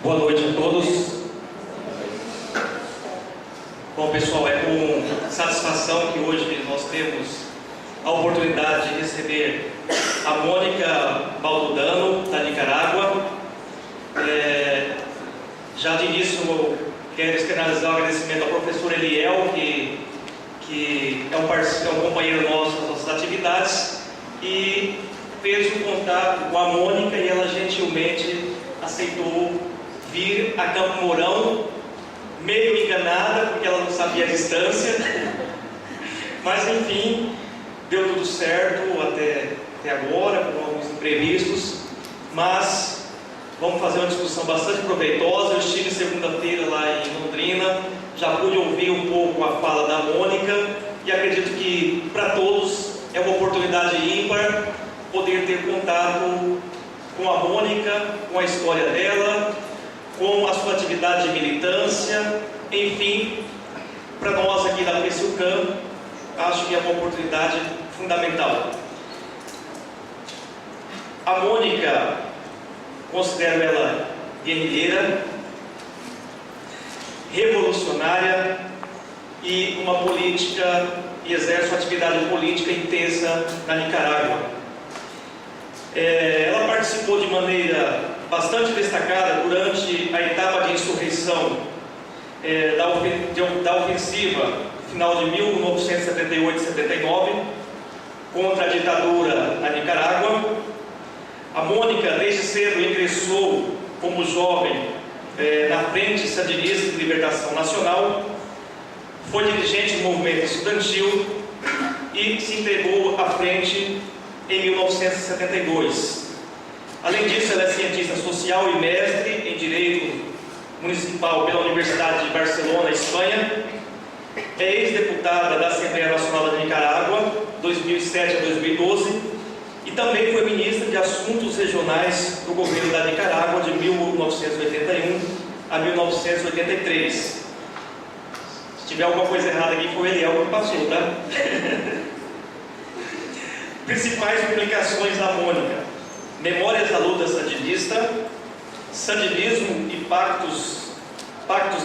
Boa noite a todos. Bom, pessoal, é com satisfação que hoje nós temos a oportunidade de receber a Mônica Baldudano, da Nicarágua. Já de início, eu quero externalizar o agradecimento ao professor Eliel, que é um companheiro nosso nas nossas atividades, e fez um contato com a Mônica e ela gentilmente aceitou vir a Campo Mourão, meio enganada, porque ela não sabia a distância, mas enfim, deu tudo certo até agora, com alguns imprevistos, mas vamos fazer uma discussão bastante proveitosa. Eu estive segunda-feira lá em Londrina, já pude ouvir um pouco a fala da Mônica, e acredito que para todos é uma oportunidade ímpar poder ter contato com a Mônica, com a história dela, com a sua atividade de militância, enfim, para nós aqui da PSUCAM, acho que é uma oportunidade fundamental. A Mônica, considero ela guerrilheira, revolucionária e uma política, e exerce uma atividade política intensa na Nicarágua. Ela participou de maneira bastante destacada durante a etapa de insurreição da ofensiva final de 1978-79 contra a ditadura na Nicarágua. A Mônica, desde cedo, ingressou como jovem na Frente Sandinista de Libertação Nacional, foi dirigente do movimento estudantil e se entregou à frente em 1972. Além disso, ela é cientista social e mestre em Direito Municipal pela Universidade de Barcelona, Espanha. É ex-deputada da Assembleia Nacional da Nicarágua, 2007 a 2012, e também foi ministra de Assuntos Regionais do governo da Nicarágua de 1981 a 1983. Se tiver alguma coisa errada aqui, foi o Eliel que passou, tá? Principais publicações da Mônica: Memórias da Luta Sandinista, Sandinismo e Pactos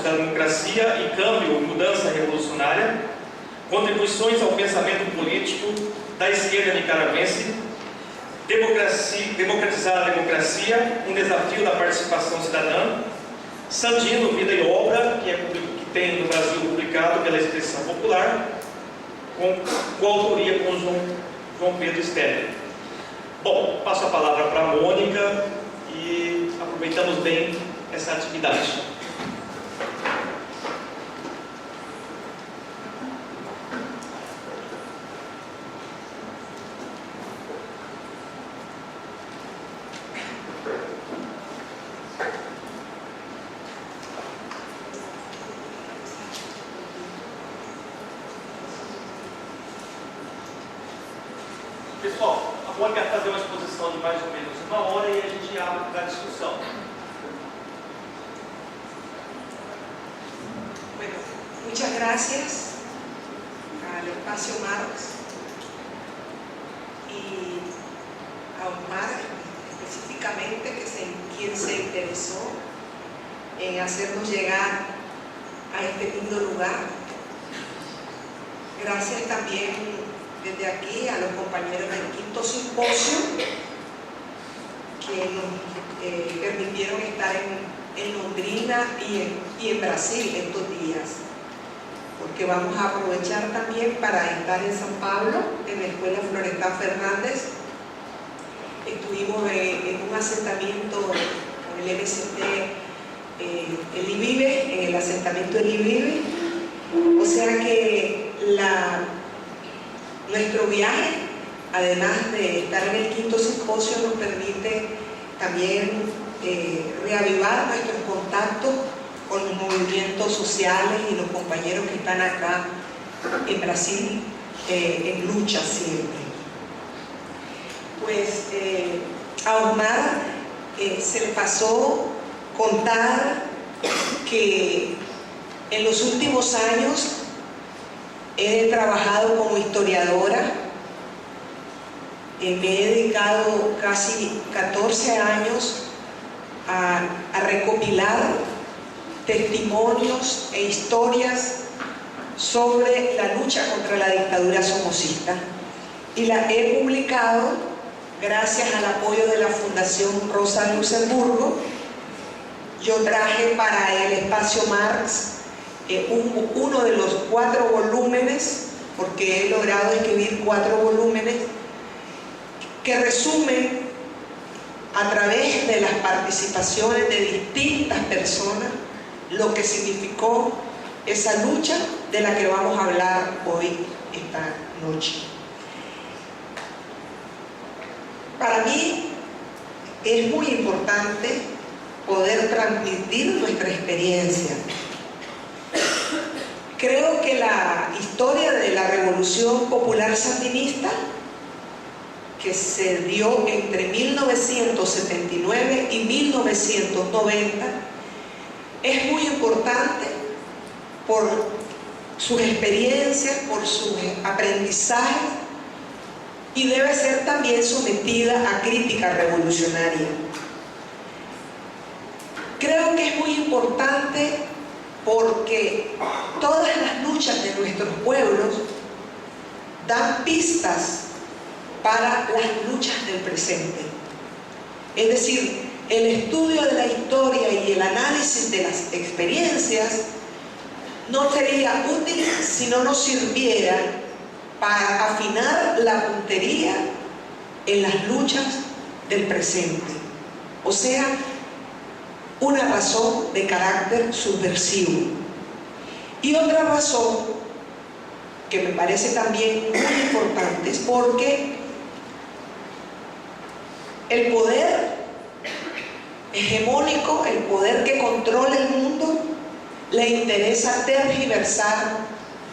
da Democracia e Câmbio, Mudança Revolucionária, Contribuições ao Pensamento Político da Esquerda Nicaragüense, Democratizar a Democracia, um Desafio da Participação Cidadã, Sandino, Vida e Obra, que tem no Brasil publicado pela Expressão Popular, com autoria com João Pedro Esteban. Bom, passo a palavra para a Mônica e aproveitamos bem essa atividade. Pessoal, a Mônica vai fazer uma exposição de mais ou menos 1 hora e a gente abre para a discussão. Bueno, muchas gracias al espacio Marx y a Omar específicamente, quien se interesó en hacernos llegar a este lindo lugar. Gracias también desde aquí a los compañeros del quinto simposio que nos permitieron estar en Londrina y en Brasil estos días, porque vamos a aprovechar también para estar en San Pablo, en la Escuela Florestan Fernández. Estuvimos en un asentamiento con el MST, el IBIBE, en el asentamiento del IBIBE, o sea que nuestro viaje, además de estar en el quinto simposio, nos permite también reavivar nuestros contactos con los movimientos sociales y los compañeros que están acá en Brasil en lucha siempre. Pues a Omar se le pasó contar que en los últimos años he trabajado como historiadora, me he dedicado casi 14 años a recopilar testimonios e historias sobre la lucha contra la dictadura somocista, y la he publicado gracias al apoyo de la Fundación Rosa Luxemburgo. Yo traje para el Espacio Marx uno de los 4 volúmenes, porque he logrado escribir 4 volúmenes que resumen a través de las participaciones de distintas personas lo que significó esa lucha de la que vamos a hablar hoy, esta noche. Para mí es muy importante poder transmitir nuestra experiencia. Creo que la historia de la Revolución Popular Sandinista, que se dio entre 1979 y 1990, es muy importante por sus experiencias, por sus aprendizajes, y debe ser también sometida a crítica revolucionaria. Creo que es muy importante porque todas las luchas de nuestros pueblos dan pistas para las luchas del presente. Es decir, el estudio de la historia y el análisis de las experiencias no sería útil si no nos sirviera para afinar la puntería en las luchas del presente. O sea, una razón de carácter subversivo. Y otra razón que me parece también muy importante es porque el poder hegemónico, el poder que controla el mundo, le interesa tergiversar,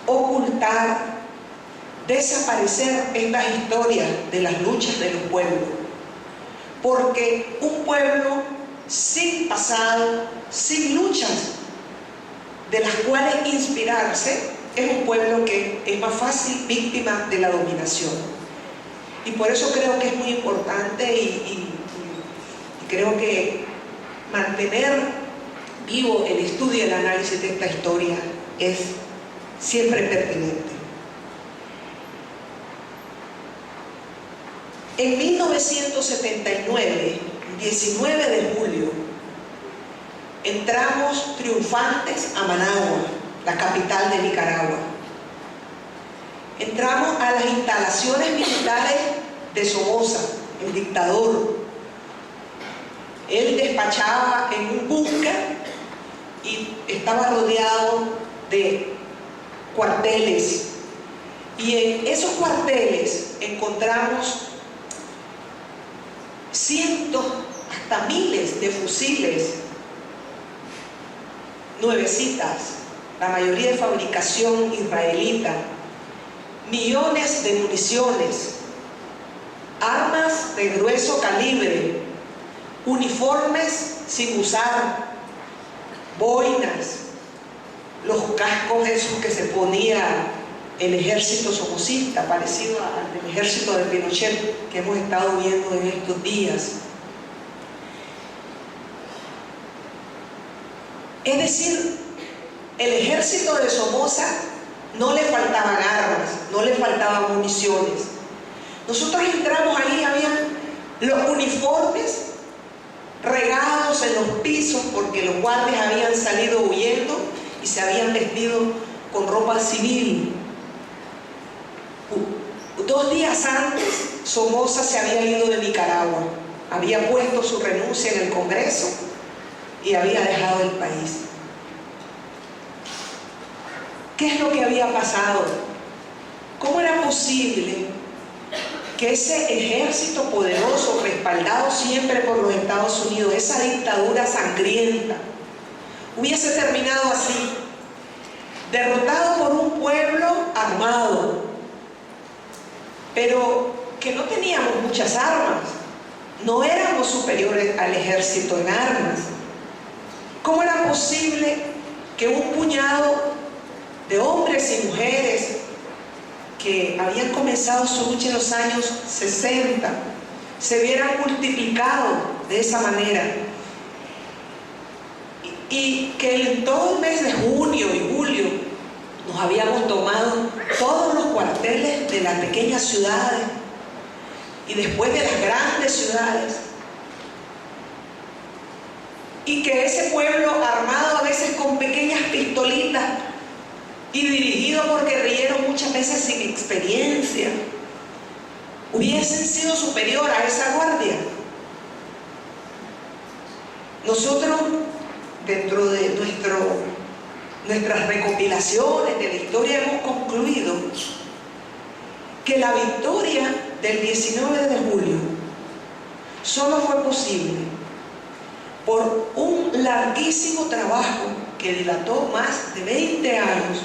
ocultar, desaparecer estas historias de las luchas de los pueblos. Porque un pueblo sin pasado, sin luchas de las cuales inspirarse, es un pueblo que es más fácil víctima de la dominación. Y por eso creo que es muy importante y creo que mantener vivo el estudio y el análisis de esta historia es siempre pertinente. En 1979, 19 de julio, entramos triunfantes a Managua, la capital de Nicaragua. Entramos a las instalaciones militares de Somoza, el dictador. Él despachaba en un búnker y estaba rodeado de cuarteles. Y en esos cuarteles encontramos cientos, hasta miles de fusiles, nuevecitas, la mayoría de fabricación israelita, millones de municiones, armas de grueso calibre, uniformes sin usar, boinas, los cascos esos que se ponía el ejército somocista, parecido al del ejército de Pinochet que hemos estado viendo en estos días. Es decir, el ejército de Somoza no le faltaban armas, no le faltaban municiones. Nosotros entramos ahí, habían los uniformes regados en los pisos porque los guardias habían salido huyendo y se habían vestido con ropa civil. 2 días antes, Somoza se había ido de Nicaragua, había puesto su renuncia en el Congreso y había dejado el país. ¿Qué es lo que había pasado? ¿Cómo era posible que ese ejército poderoso, respaldado siempre por los Estados Unidos, esa dictadura sangrienta, hubiese terminado así, derrotado por un pueblo armado, pero que no teníamos muchas armas, no éramos superiores al ejército en armas? ¿Cómo era posible que un puñado de hombres y mujeres que habían comenzado su lucha en los años 60 se vieran multiplicado de esa manera? y que en todo el mes de junio y julio nos habíamos tomado todos los cuarteles de las pequeñas ciudades y después de las grandes ciudades, y que ese pueblo armado a veces con pequeñas pistolitas y dirigido por guerrilleros muchas veces sin experiencia, hubiesen sido superior a esa guardia. Nosotros, dentro de nuestras recopilaciones de la historia, hemos concluido que la victoria del 19 de julio solo fue posible por un larguísimo trabajo que dilató más de 20 años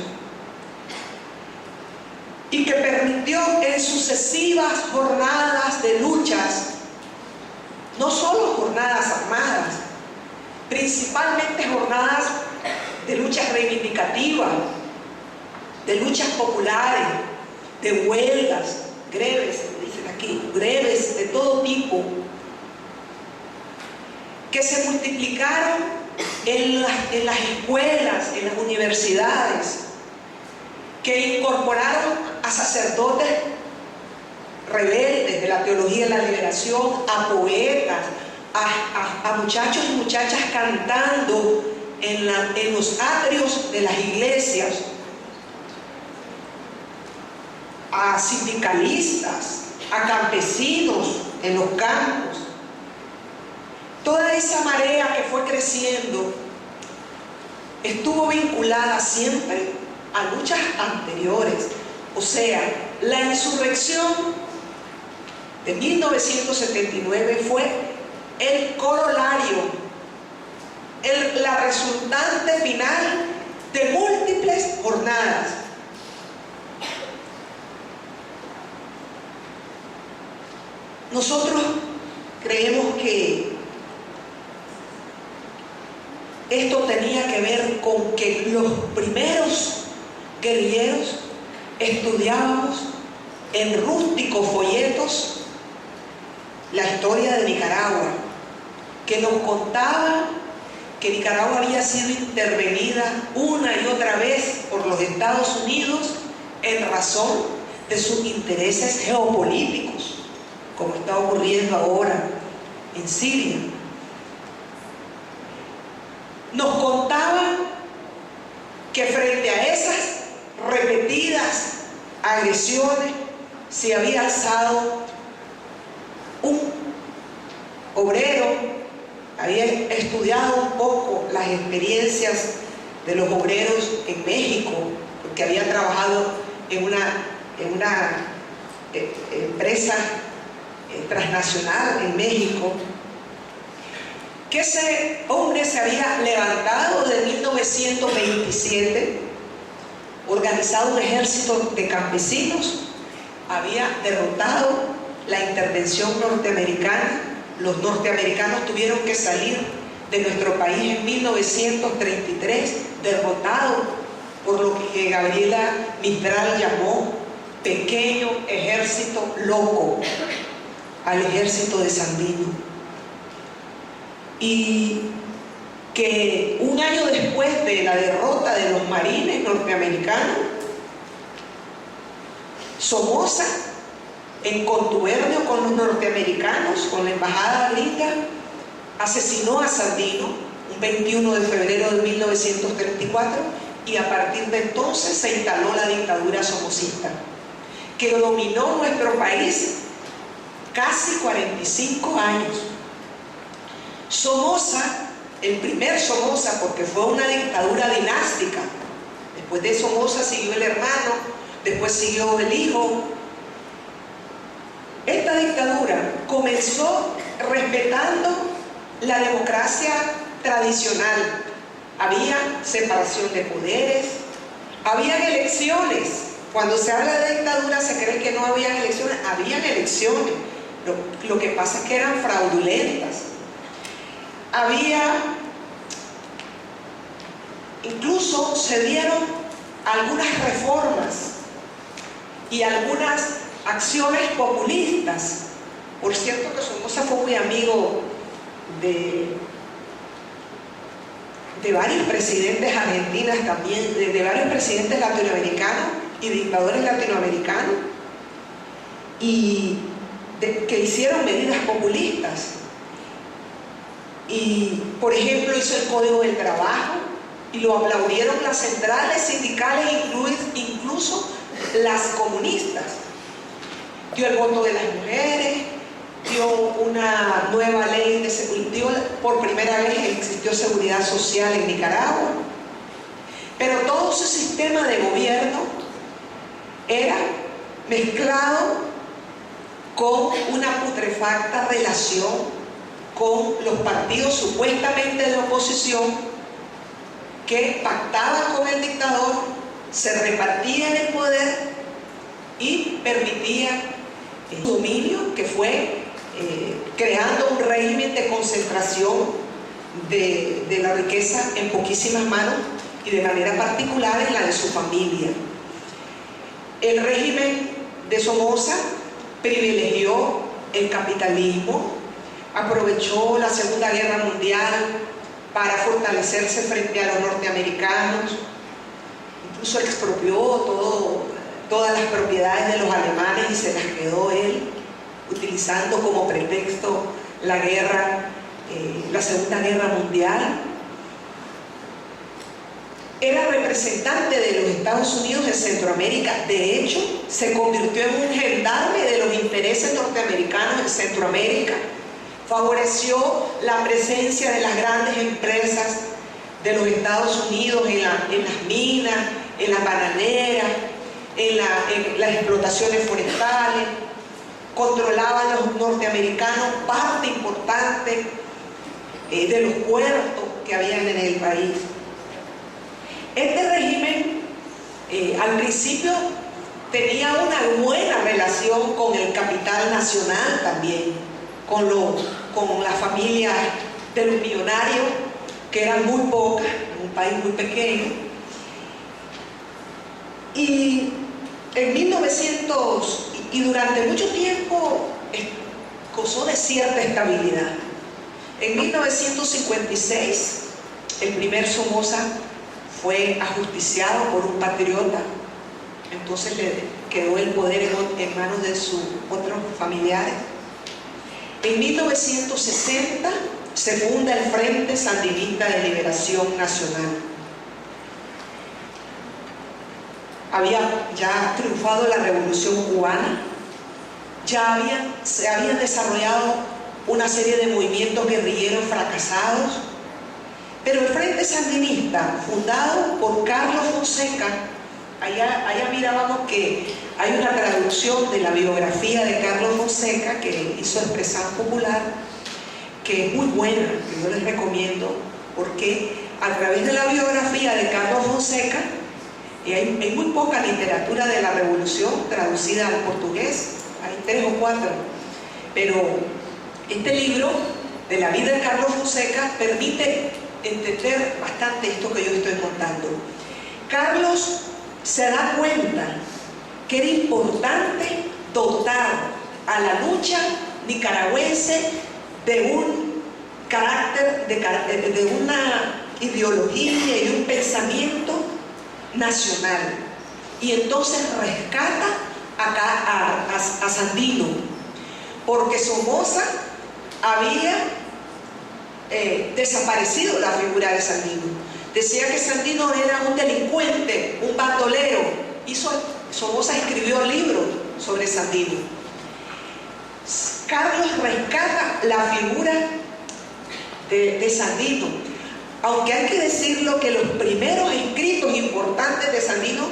y que permitió en sucesivas jornadas de luchas, no solo jornadas armadas, principalmente jornadas de luchas reivindicativas, de luchas populares, de huelgas, greves, dicen aquí, greves de todo tipo, que se multiplicaron en las escuelas, en las universidades, que incorporaron a sacerdotes rebeldes de la teología de la liberación, a poetas, a muchachos y muchachas cantando en los atrios de las iglesias, a sindicalistas, a campesinos en los campos. Toda esa marea que fue creciendo estuvo vinculada siempre a luchas anteriores. O sea, la insurrección de 1979 fue el corolario, la resultante final de múltiples jornadas. Nosotros creemos que esto tenía que ver con que los primeros guerrilleros estudiábamos en rústicos folletos la historia de Nicaragua, que nos contaba que Nicaragua había sido intervenida una y otra vez por los Estados Unidos en razón de sus intereses geopolíticos, como está ocurriendo ahora en Siria. Nos contaba que frente a esas repetidas agresiones se había alzado un obrero, había estudiado un poco las experiencias de los obreros en México, porque había trabajado en una empresa transnacional en México, que ese hombre se había levantado de 1927, organizado un ejército de campesinos, había derrotado la intervención norteamericana. Los norteamericanos tuvieron que salir de nuestro país en 1933, derrotados por lo que Gabriela Mistral llamó pequeño ejército loco, al ejército de Sandino. Y que un año después de la derrota de los marines norteamericanos, Somoza, en contubernio con los norteamericanos, con la embajada gringa, asesinó a Sandino un 21 de febrero de 1934, y a partir de entonces se instaló la dictadura somocista, que dominó nuestro país casi 45 años. Somoza, el primer Somoza, porque fue una dictadura dinástica. Después de Somoza siguió el hermano, después siguió el hijo. Esta dictadura comenzó respetando la democracia tradicional. Había separación de poderes, habían elecciones. Cuando se habla de dictadura se cree que no había elecciones. Habían elecciones. Lo que pasa es que eran fraudulentas. Incluso se dieron algunas reformas y algunas acciones populistas. Por cierto que Somoza fue muy amigo de varios presidentes argentinos también, de varios presidentes latinoamericanos y dictadores latinoamericanos, y que hicieron medidas populistas. Y, por ejemplo, hizo el Código del Trabajo y lo aplaudieron las centrales sindicales, incluso las comunistas. Dio el voto de las mujeres, dio una nueva ley, por primera vez existió seguridad social en Nicaragua, pero todo su sistema de gobierno era mezclado con una putrefacta relación con los partidos supuestamente de oposición que pactaban con el dictador, se repartían el poder y permitían el dominio, que fue creando un régimen de concentración de la riqueza en poquísimas manos y de manera particular en la de su familia. El régimen de Somoza privilegió el capitalismo, aprovechó la Segunda Guerra Mundial para fortalecerse frente a los norteamericanos, incluso expropió todas las propiedades de los alemanes y se las quedó él, utilizando como pretexto la Segunda Guerra Mundial. Era representante de los Estados Unidos en Centroamérica. De hecho, se convirtió en un gendarme de los intereses norteamericanos en Centroamérica. Favoreció la presencia de las grandes empresas de los Estados Unidos en las minas, en las bananeras, en las explotaciones forestales. Controlaban los norteamericanos parte importante de los puertos que habían en el país. Este régimen al principio tenía una buena relación con el capital nacional también, con las familias de los millonarios, que eran muy pocas, en un país muy pequeño. Y en 1900, y durante mucho tiempo, gozó de cierta estabilidad. En 1956, el primer Somoza fue ajusticiado por un patriota, entonces le quedó el poder en manos de sus otros familiares. En 1960 se funda el Frente Sandinista de Liberación Nacional. Había ya triunfado la Revolución Cubana, se habían desarrollado una serie de movimientos guerrilleros fracasados, pero el Frente Sandinista, fundado por Carlos Fonseca, allá mirábamos que hay una traducción de la biografía de Carlos Fonseca que hizo Expresión Popular, que es muy buena, que yo les recomiendo, porque a través de la biografía de Carlos Fonseca hay muy poca literatura de la Revolución traducida al portugués, hay 3 o 4, pero este libro de la vida de Carlos Fonseca permite entender bastante esto que yo estoy contando. Carlos se da cuenta que era importante dotar a la lucha nicaragüense de un carácter, de una ideología y un pensamiento nacional. Y entonces rescata acá a Sandino, porque Somoza había desaparecido la figura de Sandino. Decía que Sandino era un delincuente, un bandolero. Somoza escribió libros sobre Sandino. Carlos rescata la figura de Sandino, aunque hay que decirlo que los primeros escritos importantes de Sandino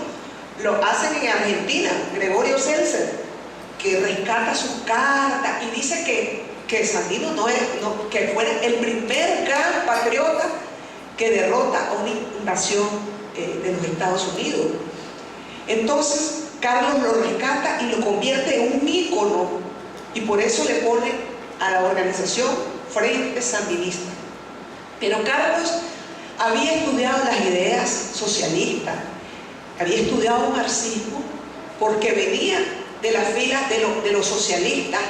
lo hacen en Argentina, Gregorio Seltzer, que rescata sus cartas y dice que Sandino que fue el primer gran patriota que derrota a una invasión de los Estados Unidos. Entonces Carlos lo rescata y lo convierte en un ícono, y por eso le pone a la organización Frente Sandinista. Pero Carlos había estudiado las ideas socialistas, había estudiado marxismo, porque venía de las filas de los socialistas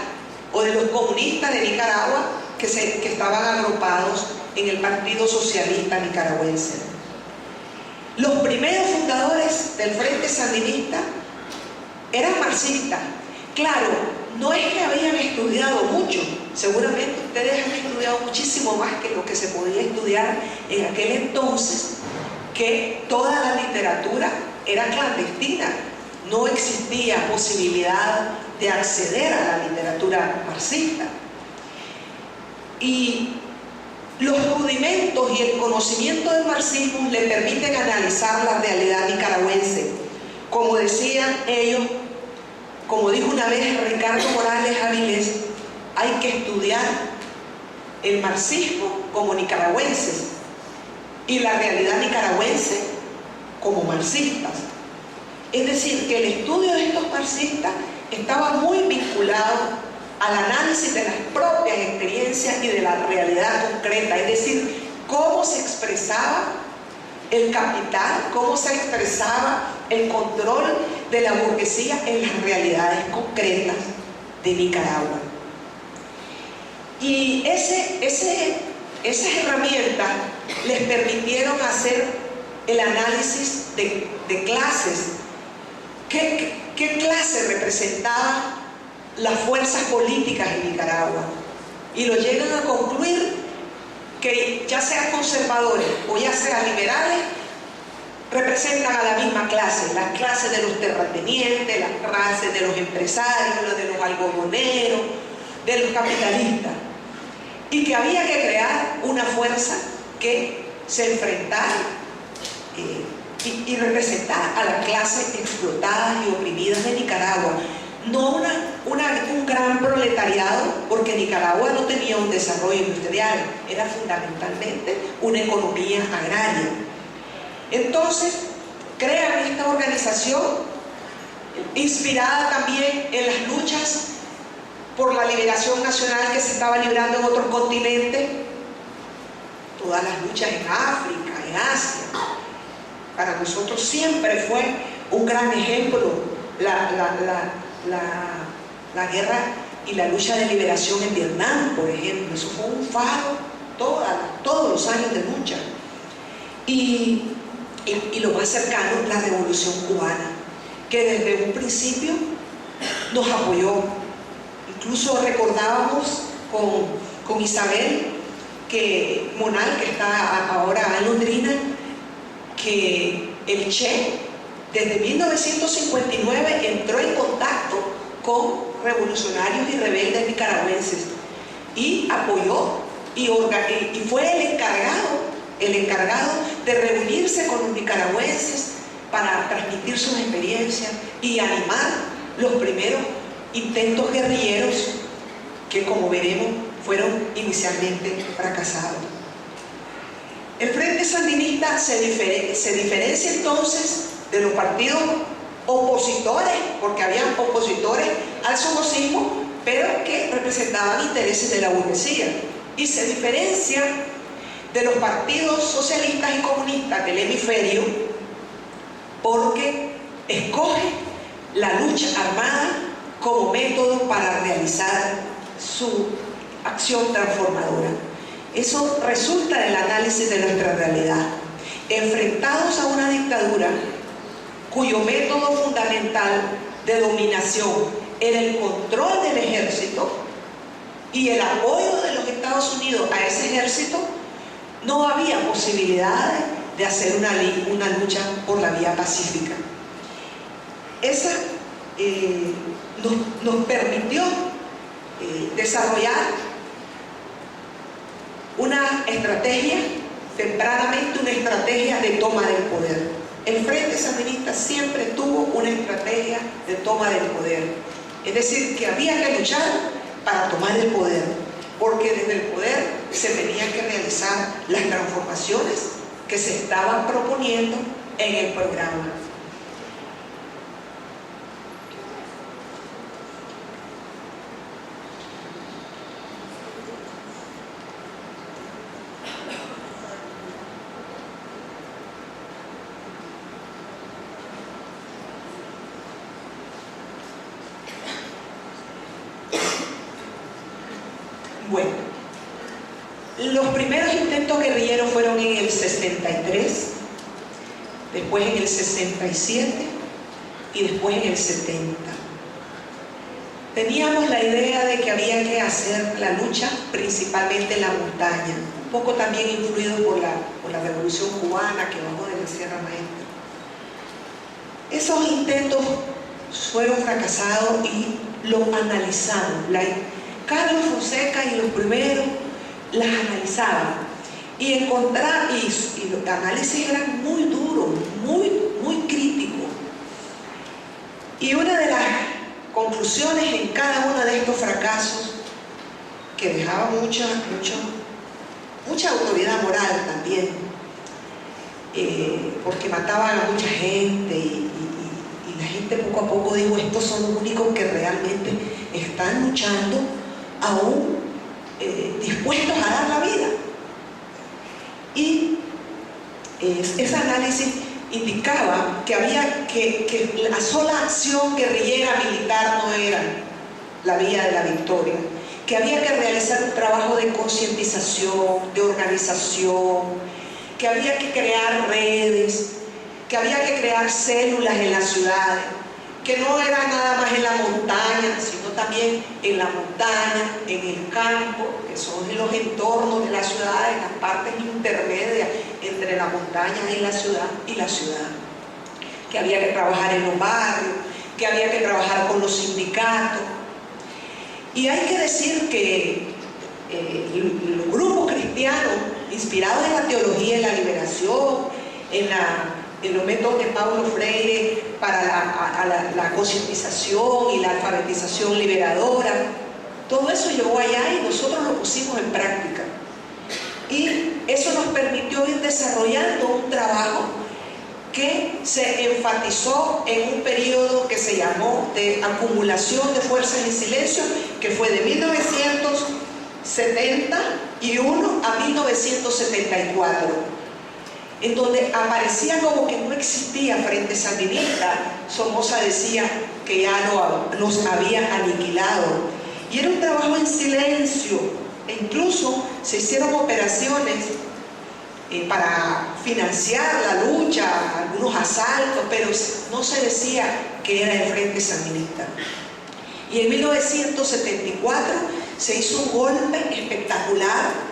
o de los comunistas de Nicaragua que estaban agrupados en el Partido Socialista Nicaragüense. Los primeros fundadores del Frente Sandinista eran marxistas. Claro, no es que habían estudiado mucho, seguramente ustedes han estudiado muchísimo más que lo que se podía estudiar en aquel entonces, que toda la literatura era clandestina, no existía posibilidad de acceder a la literatura marxista. Y los rudimentos y el conocimiento del marxismo le permiten analizar la realidad nicaragüense. Como decían ellos, como dijo una vez Ricardo Morales Avilés, hay que estudiar el marxismo como nicaragüenses y la realidad nicaragüense como marxistas. Es decir, que el estudio de estos marxistas estaba muy vinculado al análisis de las propias experiencias y de la realidad concreta, es decir, cómo se expresaba el capital, cómo se expresaba el control de la burguesía en las realidades concretas de Nicaragua. Y esas herramientas les permitieron hacer el análisis de clases. ¿Qué clase representaban las fuerzas políticas en Nicaragua? Y lo llegan a concluir que ya sean conservadores o ya sean liberales, representan a la misma clase, las clases de los terratenientes, las clases de los empresarios, de los algodoneros, de los capitalistas, y que había que crear una fuerza que se enfrentara y representara a las clases explotadas y oprimidas de Nicaragua. No un gran proletariado, porque Nicaragua no tenía un desarrollo industrial, era fundamentalmente una economía agraria. Entonces, crean esta organización inspirada también en las luchas por la liberación nacional que se estaba librando en otros continentes, todas las luchas en África, en Asia. Para nosotros siempre fue un gran ejemplo la guerra y la lucha de liberación en Vietnam, por ejemplo. Eso fue un faro todos los años de lucha. Y lo más cercano, la Revolución Cubana, que desde un principio nos apoyó. Incluso recordábamos con Isabel Monal, que está ahora en Londrina, que el Che desde 1959 entró en contacto con revolucionarios y rebeldes nicaragüenses y apoyó y fue el encargado de reunirse con los nicaragüenses para transmitir sus experiencias y animar los primeros intentos guerrilleros que, como veremos, fueron inicialmente fracasados. El Frente Sandinista se diferencia entonces de los partidos opositores, porque habían opositores al somocismo, pero que representaban intereses de la burguesía, y se diferencia de los partidos socialistas y comunistas del hemisferio porque escoge la lucha armada como método para realizar su acción transformadora. Eso resulta del análisis de nuestra realidad. Enfrentados a una dictadura cuyo método fundamental de dominación era el control del ejército y el apoyo de los Estados Unidos a ese ejército, no había posibilidades de hacer una lucha por la vía pacífica. Esa nos permitió desarrollar una estrategia, tempranamente una estrategia de toma del poder. El Frente Sandinista siempre tuvo una estrategia de toma del poder. Es decir, que había que luchar para tomar el poder, porque desde el poder se tenían que realizar las transformaciones que se estaban proponiendo en el programa. Bueno, Los primeros intentos guerrilleros fueron en el 63, después en el 67 y después en el 70. Teníamos la idea de que había que hacer la lucha principalmente en la montaña, un poco también influido por la Revolución Cubana que bajó de la Sierra Maestra. Esos intentos fueron fracasados y los analizamos. Carlos Fonseca y los primeros las analizaban y los análisis eran muy duros, muy críticos. Y una de las conclusiones en cada uno de estos fracasos, que dejaba mucha autoridad moral también, porque mataban a mucha gente y la gente poco a poco dijo, estos son los únicos que realmente están luchando aún dispuestos a dar la vida. Y ese análisis indicaba que la sola acción guerrillera militar no era la vía de la victoria, que había que realizar un trabajo de concientización, de organización, que había que crear redes, que había que crear células en las ciudades, que no era nada más en la montaña, sino también en la montaña, en el campo, que son los entornos de la ciudad, en las partes intermedias entre la montaña y la ciudad, que había que trabajar en los barrios, que había que trabajar con los sindicatos. Y hay que decir que los grupos cristianos, inspirados en la teología de la liberación, en los métodos de Paulo Freire para la concientización y la alfabetización liberadora, todo eso llegó allá y nosotros lo pusimos en práctica. Y eso nos permitió ir desarrollando un trabajo que se enfatizó en un periodo que se llamó de acumulación de fuerzas en silencio, que fue de 1971 a 1974. En donde aparecía como que no existía Frente Sandinista. Somoza decía que ya nos habían aniquilado. Y era un trabajo en silencio, e incluso se hicieron operaciones para financiar la lucha, algunos asaltos, pero no se decía que era el Frente Sandinista. Y en 1974 se hizo un golpe espectacular,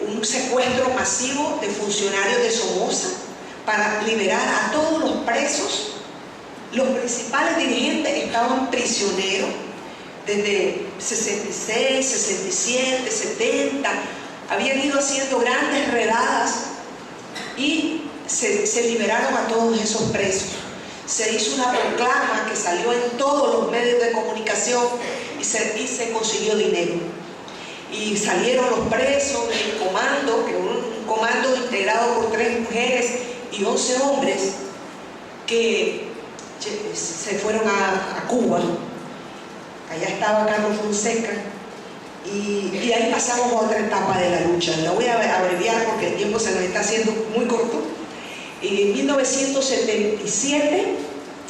un secuestro masivo de funcionarios de Somoza para liberar a todos los presos. Los principales dirigentes estaban prisioneros desde 66, 67, 70, habían ido haciendo grandes redadas y se liberaron a todos esos presos. Se hizo una proclama que salió en todos los medios de comunicación y se consiguió dinero. Y salieron los presos del comando, que era un comando integrado por 3 mujeres y 11 hombres, que se fueron a Cuba. Allá estaba Carlos Fonseca y ahí pasamos a otra etapa de la lucha. La voy a abreviar porque el tiempo se nos está haciendo muy corto. En 1977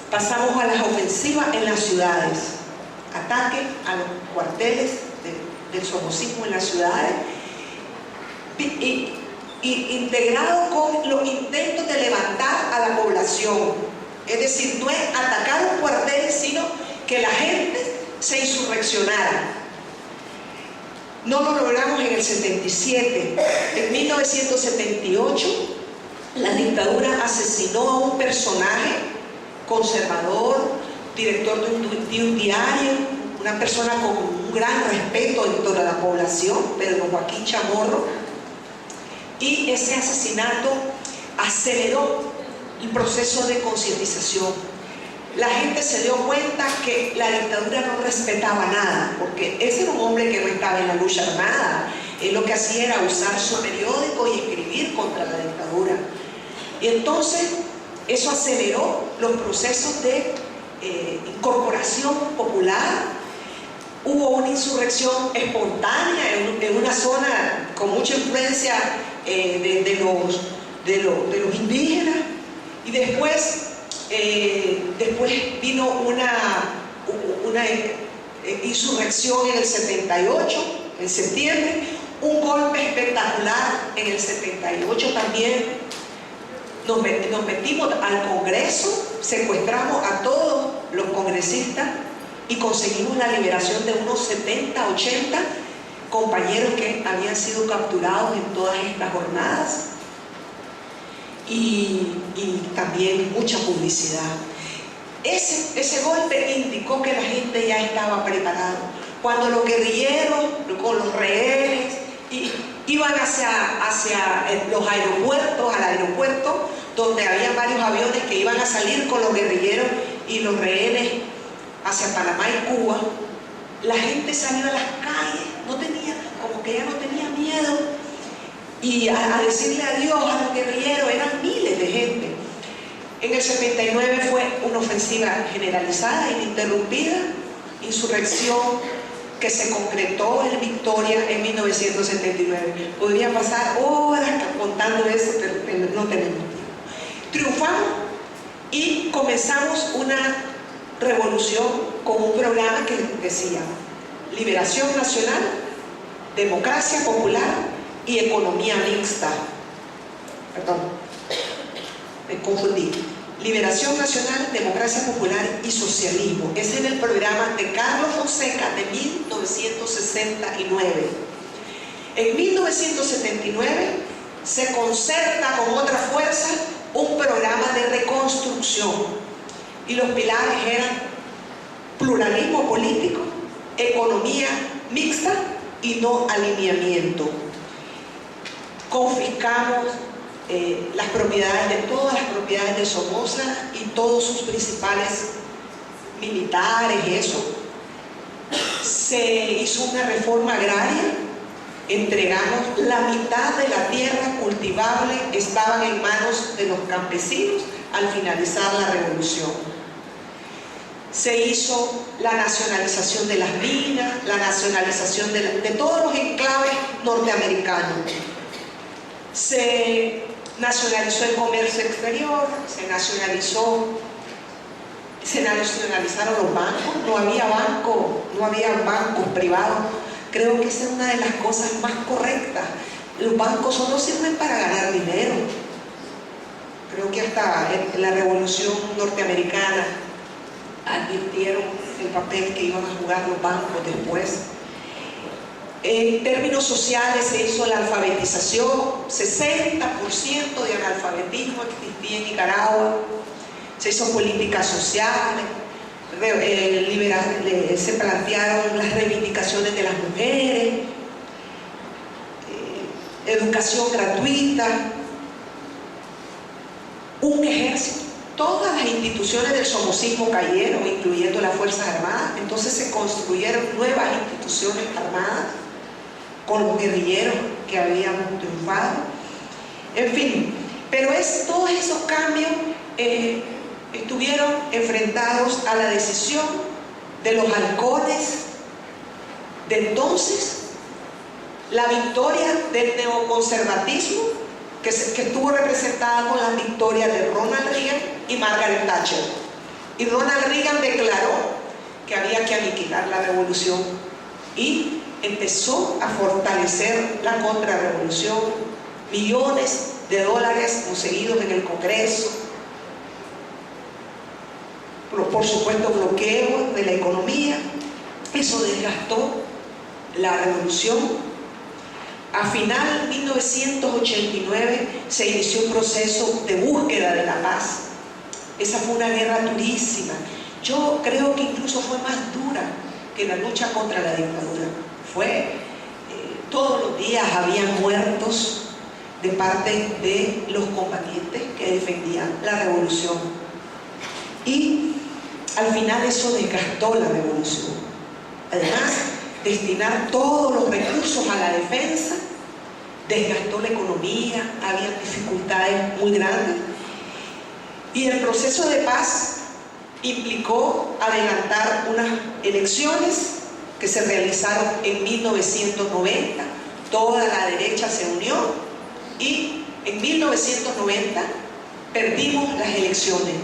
pasamos a las ofensivas en las ciudades, ataque a los cuarteles del somocismo en las ciudades, y integrado con los intentos de levantar a la población. Es decir, no es atacar un cuartel, sino que la gente se insurreccionara. No lo logramos en el 77. En 1978 la dictadura asesinó a un personaje conservador, director de un diario, una persona con un gran respeto en toda la población, Pedro Joaquín Chamorro, y ese asesinato aceleró el proceso de concientización. La gente se dio cuenta que la dictadura no respetaba nada, porque ese era un hombre que no estaba en la lucha armada. Él lo que hacía era usar su periódico y escribir contra la dictadura. Y entonces eso aceleró los procesos de incorporación popular. Hubo una insurrección espontánea en una zona con mucha influencia de los indígenas, y después vino una insurrección en el 78, en septiembre. un golpe espectacular en el 78 también. Nos metimos al Congreso, secuestramos a todos los congresistas y conseguimos la liberación de unos 70, 80 compañeros que habían sido capturados en todas estas jornadas. Y también mucha publicidad. Ese golpe indicó que la gente ya estaba preparada. Cuando los guerrilleros con los rehenes iban hacia los aeropuertos, al aeropuerto donde había varios aviones que iban a salir con los guerrilleros y los rehenes hacia Panamá y Cuba, la gente salió a las calles, como que ya no tenía miedo, y a decirle adiós a los guerrilleros. Eran miles de gente. En el 79 fue una ofensiva generalizada, ininterrumpida, insurrección que se concretó en Victoria en 1979. Podría pasar horas contando eso, pero no tenemos tiempo. Triunfamos y comenzamos una revolución con un programa que decía Liberación Nacional, Democracia Popular y Economía Mixta. Perdón, me confundí. Liberación Nacional, Democracia Popular y Socialismo. Ese era el programa de Carlos Fonseca de 1969. En 1979 se concerta con otra fuerza un programa de reconstrucción y los pilares eran pluralismo político, economía mixta y no alineamiento. Confiscamos las propiedades todas las propiedades de Somoza y todos sus principales militares y eso. Se hizo una reforma agraria, entregamos la mitad de la tierra cultivable, estaban en manos de los campesinos al finalizar la revolución. Se hizo la nacionalización de las minas, la nacionalización de todos los enclaves norteamericanos. Se nacionalizó el comercio exterior, se nacionalizaron los bancos, no había bancos privados. Creo que esa es una de las cosas más correctas. Los bancos solo sirven para ganar dinero. Creo que hasta en la Revolución Norteamericana advirtieron el papel que iban a jugar los bancos después. En términos sociales se hizo la alfabetización, 60% de analfabetismo existía en Nicaragua. Se hizo políticas sociales, se plantearon las reivindicaciones de las mujeres, educación gratuita, un ejército. Todas las instituciones del somocismo cayeron, incluyendo las Fuerzas Armadas. Entonces se construyeron nuevas instituciones armadas con los guerrilleros que habíamos triunfado. En fin, pero todos esos cambios estuvieron enfrentados a la decisión de los halcones de entonces, la victoria del neoconservatismo que estuvo representada con las victorias de Ronald Reagan y Margaret Thatcher. Y Ronald Reagan declaró que había que aniquilar la revolución y empezó a fortalecer la contrarrevolución, millones de dólares conseguidos en el Congreso, por supuesto bloqueo de la economía. Eso desgastó la revolución. A final de 1989 se inició un proceso de búsqueda de la paz. Esa fue una guerra durísima. Yo creo que incluso fue más dura que la lucha contra la dictadura. Todos los días había muertos de parte de los combatientes que defendían la revolución. Y al final eso desgastó la revolución. Además, destinar todos los recursos a la defensa desgastó la economía, había dificultades muy grandes. Y el proceso de paz implicó adelantar unas elecciones que se realizaron en 1990. Toda la derecha se unió y en 1990 perdimos las elecciones.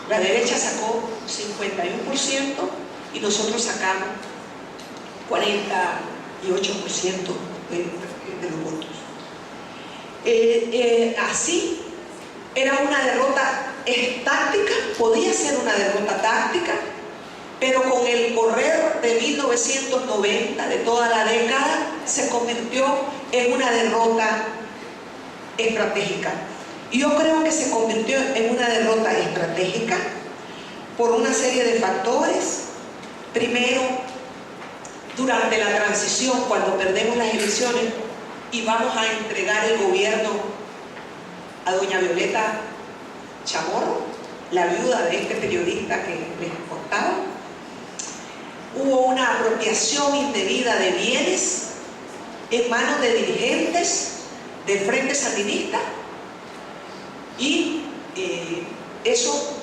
La derecha sacó 51% y nosotros sacamos 48%. de los votos. Así, era una derrota táctica, podía ser una derrota táctica, pero con el correr de 1990, de toda la década, se convirtió en una derrota estratégica. Y yo creo que se convirtió en una derrota estratégica por una serie de factores. Primero, durante la transición, cuando perdemos las elecciones y vamos a entregar el gobierno a doña Violeta Chamorro, la viuda de este periodista que les contaba, hubo una apropiación indebida de bienes en manos de dirigentes del Frente Sandinista, y eso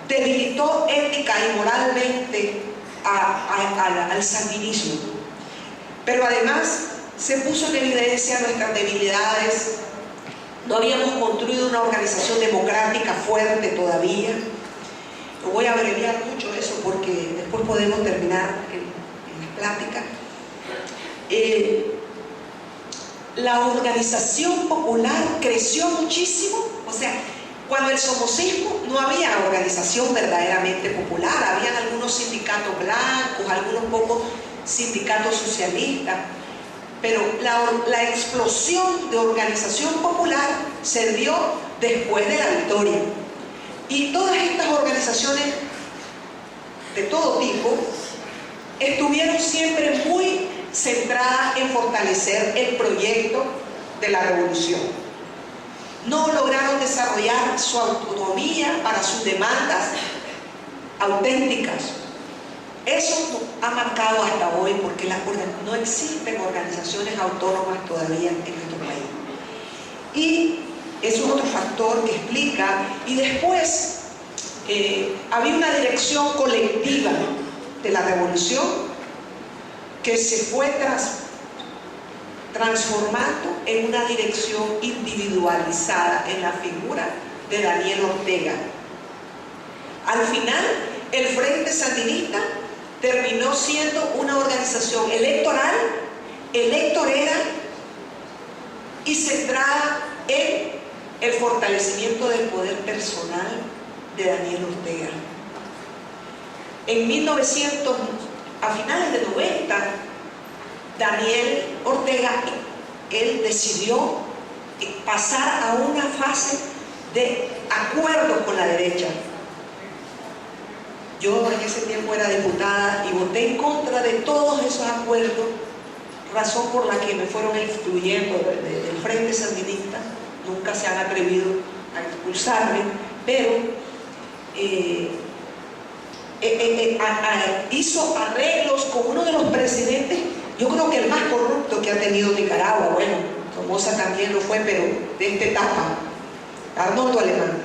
debilitó ética y moralmente al sandinismo. Pero además se puso en evidencia nuestras debilidades. No habíamos construido una organización democrática fuerte todavía. No voy a abreviar mucho eso porque después podemos terminar en la plática. La organización popular creció muchísimo. O sea, cuando el somocismo no había organización verdaderamente popular, habían algunos sindicatos blancos, algunos pocos sindicatos socialistas, pero la explosión de organización popular se dio después de la victoria. Y todas estas organizaciones de todo tipo estuvieron siempre muy centradas en fortalecer el proyecto de la revolución. No lograron desarrollar su autonomía para sus demandas auténticas. Eso ha marcado hasta hoy, porque no existen organizaciones autónomas todavía en nuestro país. Y eso es otro factor que explica. Y después había una dirección colectiva de la revolución que se fue transformando en una dirección individualizada en la figura de Daniel Ortega. Al final, el Frente Sandinista terminó siendo una organización electoral, electorera y centrada en el fortalecimiento del poder personal de Daniel Ortega. A finales de 90, Daniel Ortega, él decidió pasar a una fase de acuerdo con la derecha. Yo en ese tiempo era diputada y voté en contra de todos esos acuerdos, razón por la que me fueron excluyendo del Frente Sandinista. Nunca se han atrevido a expulsarme, pero hizo arreglos con uno de los presidentes, yo creo que el más corrupto que ha tenido Nicaragua. Bueno, Somoza también lo fue, pero de esta etapa, Arnoldo Alemán.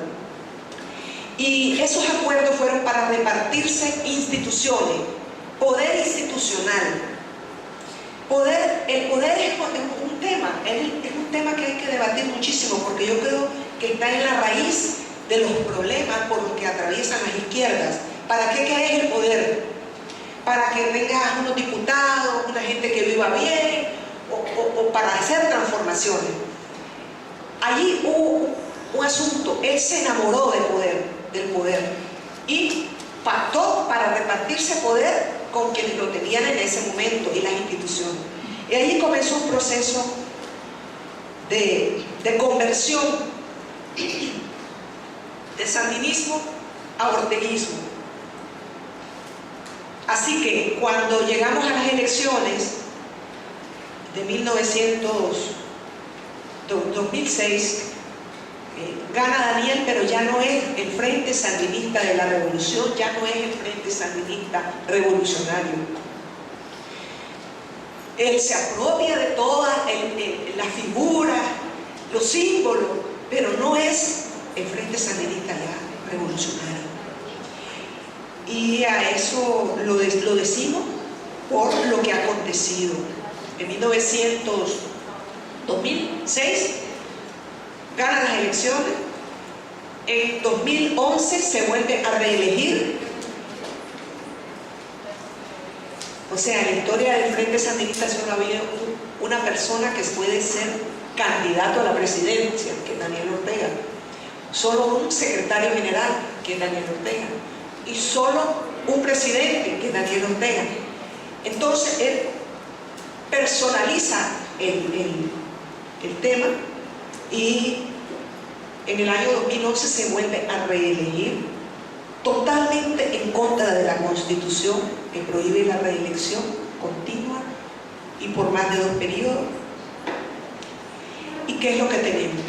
Y esos acuerdos fueron para repartirse instituciones, poder institucional. El poder es un tema que hay que debatir muchísimo, porque yo creo que está en la raíz de los problemas por los que atraviesan las izquierdas. ¿Para qué querés el poder? ¿Para que tengas unos diputados, una gente que viva bien, o para hacer transformaciones? Allí hubo un asunto. Él se enamoró del poder y pactó para repartirse poder con quienes lo tenían en ese momento y las instituciones. Y allí comenzó un proceso de conversión de sandinismo a orteguismo. Así que cuando llegamos a las elecciones de 2006, gana Daniel, pero ya no es el Frente Sandinista de la Revolución, ya no es el Frente Sandinista Revolucionario. Él se apropia de todas las figuras, los símbolos, pero no es el Frente Sandinista ya revolucionario. Y a eso lo decimos por lo que ha acontecido. En 2006 gana las elecciones, en 2011 se vuelve a reelegir O sea, en la historia del Frente Sandinista solo había una persona que puede ser candidato a la presidencia, que es Daniel Ortega. Solo un secretario general, que es Daniel Ortega. Y solo un presidente, que es Daniel Ortega. Entonces, él personaliza el tema y en el año 2011 se vuelve a reelegir totalmente en contra de la Constitución que prohíbe la reelección continua y por más de 2 periodos. ¿Y qué es lo que tenemos?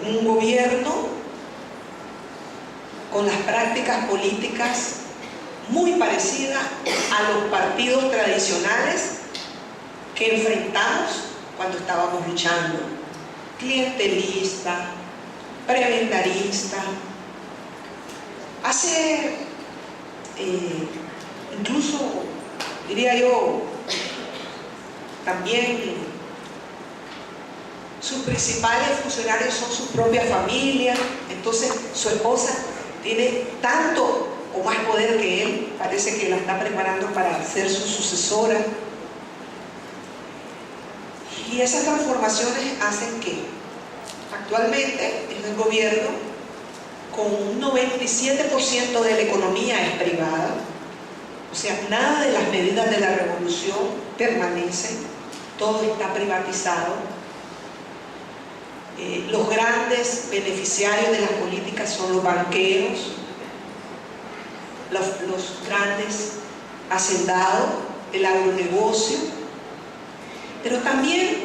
Un gobierno con las prácticas políticas muy parecidas a los partidos tradicionales que enfrentamos cuando estábamos luchando: clientelista, prebendarista. Hace, incluso, diría yo, también sus principales funcionarios son sus propias familias. Entonces su esposa tiene tanto o más poder que él, parece que la está preparando para ser su sucesora. Y esas transformaciones hacen que actualmente en el gobierno, con un 97% de la economía es privada, o sea, nada de las medidas de la revolución permanecen, todo está privatizado. Los grandes beneficiarios de las políticas son los banqueros, los grandes hacendados, el agronegocio, pero también,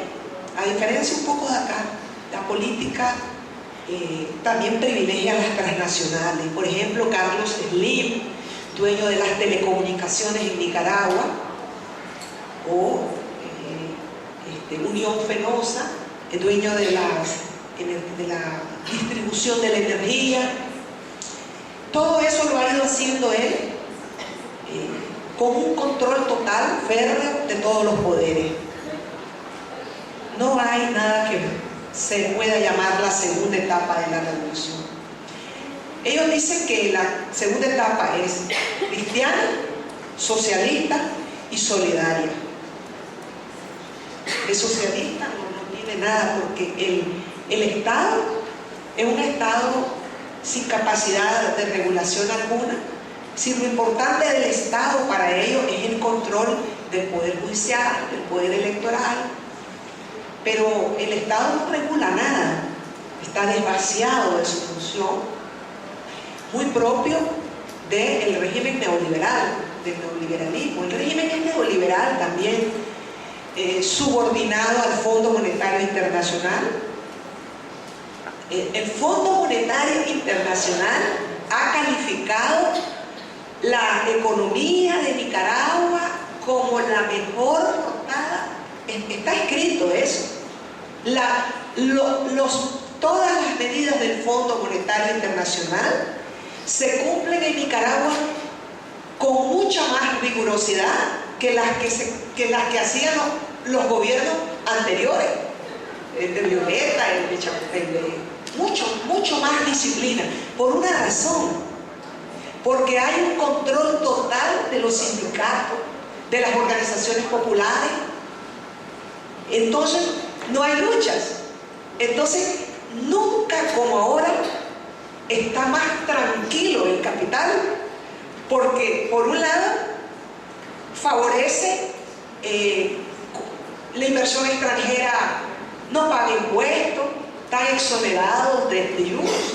a diferencia un poco de acá, la política también privilegia a las transnacionales. Por ejemplo, Carlos Slim, dueño de las telecomunicaciones en Nicaragua, o Unión Fenosa, el dueño de la distribución de la energía. Todo eso lo ha ido haciendo él con un control total, férreo, de todos los poderes. No hay nada que se pueda llamar la segunda etapa de la revolución. Ellos dicen que la segunda etapa es cristiana, socialista y solidaria. De socialista no tiene nada, porque el Estado es un Estado sin capacidad de regulación alguna. Si lo importante del Estado para ellos es el control del poder judicial, del poder electoral, pero el Estado no regula nada, está desvaciado de su función, muy propio del régimen neoliberal, del neoliberalismo. El régimen es neoliberal también, subordinado al Fondo Monetario Internacional. El Fondo Monetario Internacional ha calificado la economía de Nicaragua como la mejor portada. Está escrito eso. Todas las medidas del Fondo Monetario Internacional se cumplen en Nicaragua con mucha más rigurosidad que las que hacían los gobiernos anteriores, el de Violeta, mucho más disciplina, por una razón: porque hay un control total de los sindicatos, de las organizaciones populares. Entonces no hay luchas. Entonces nunca como ahora está más tranquilo el capital, porque por un lado favorece la inversión extranjera, no paga impuestos, están exonerados de juros.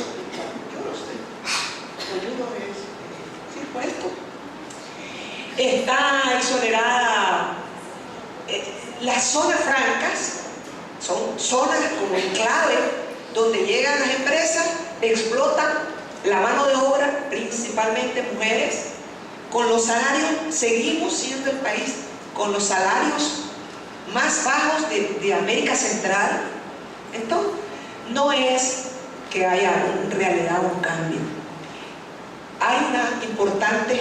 Impuestos. Está exonerada las zonas francas, son zonas como enclave donde llegan las empresas, explotan la mano de obra, principalmente mujeres, con los salarios. Seguimos siendo el país con los salarios más bajos de América Central. Entonces, no es que haya en realidad un cambio. Hay importantes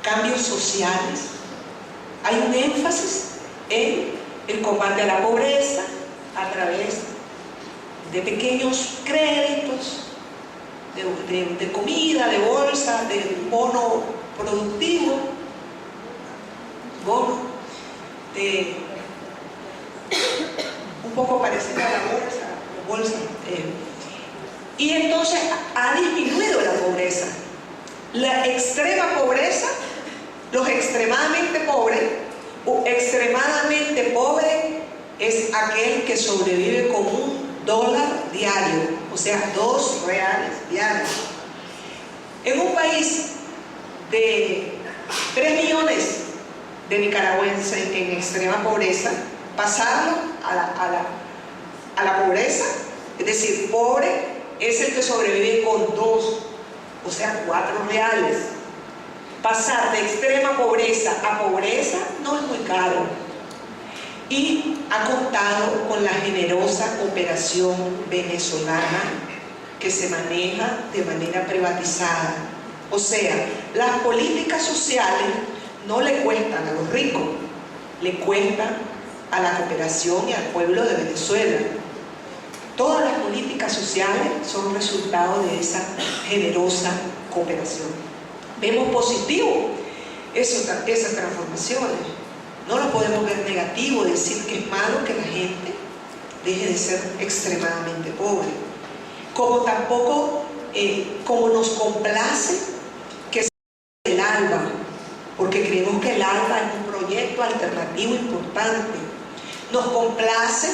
cambios sociales, hay un énfasis en el combate a la pobreza a través de pequeños créditos, de comida, de bolsa, de bono productivo. un poco parecida a la bolsa. Y entonces ha disminuido la pobreza. La extrema pobreza, los extremadamente pobres, o extremadamente pobre es aquel que sobrevive con $1 diario, o sea, 2 reales diarios. En un país de 3 millones de nicaragüenses en extrema pobreza, pasarlo a la pobreza, es decir, pobre es el que sobrevive con 2, o sea, 4 reales. Pasar de extrema pobreza a pobreza no es muy caro, y ha contado con la generosa cooperación venezolana que se maneja de manera privatizada. O sea, las políticas sociales no le cuestan a los ricos, le cuestan a la cooperación y al pueblo de Venezuela. Todas las políticas sociales son resultado de esa generosa cooperación. Vemos positivo esas transformaciones. No lo podemos ver negativo, decir que es malo que la gente deje de ser extremadamente pobre. Como tampoco, como nos complace que sea el ALBA, porque creemos que el ALBA es un proyecto alternativo importante. Nos complace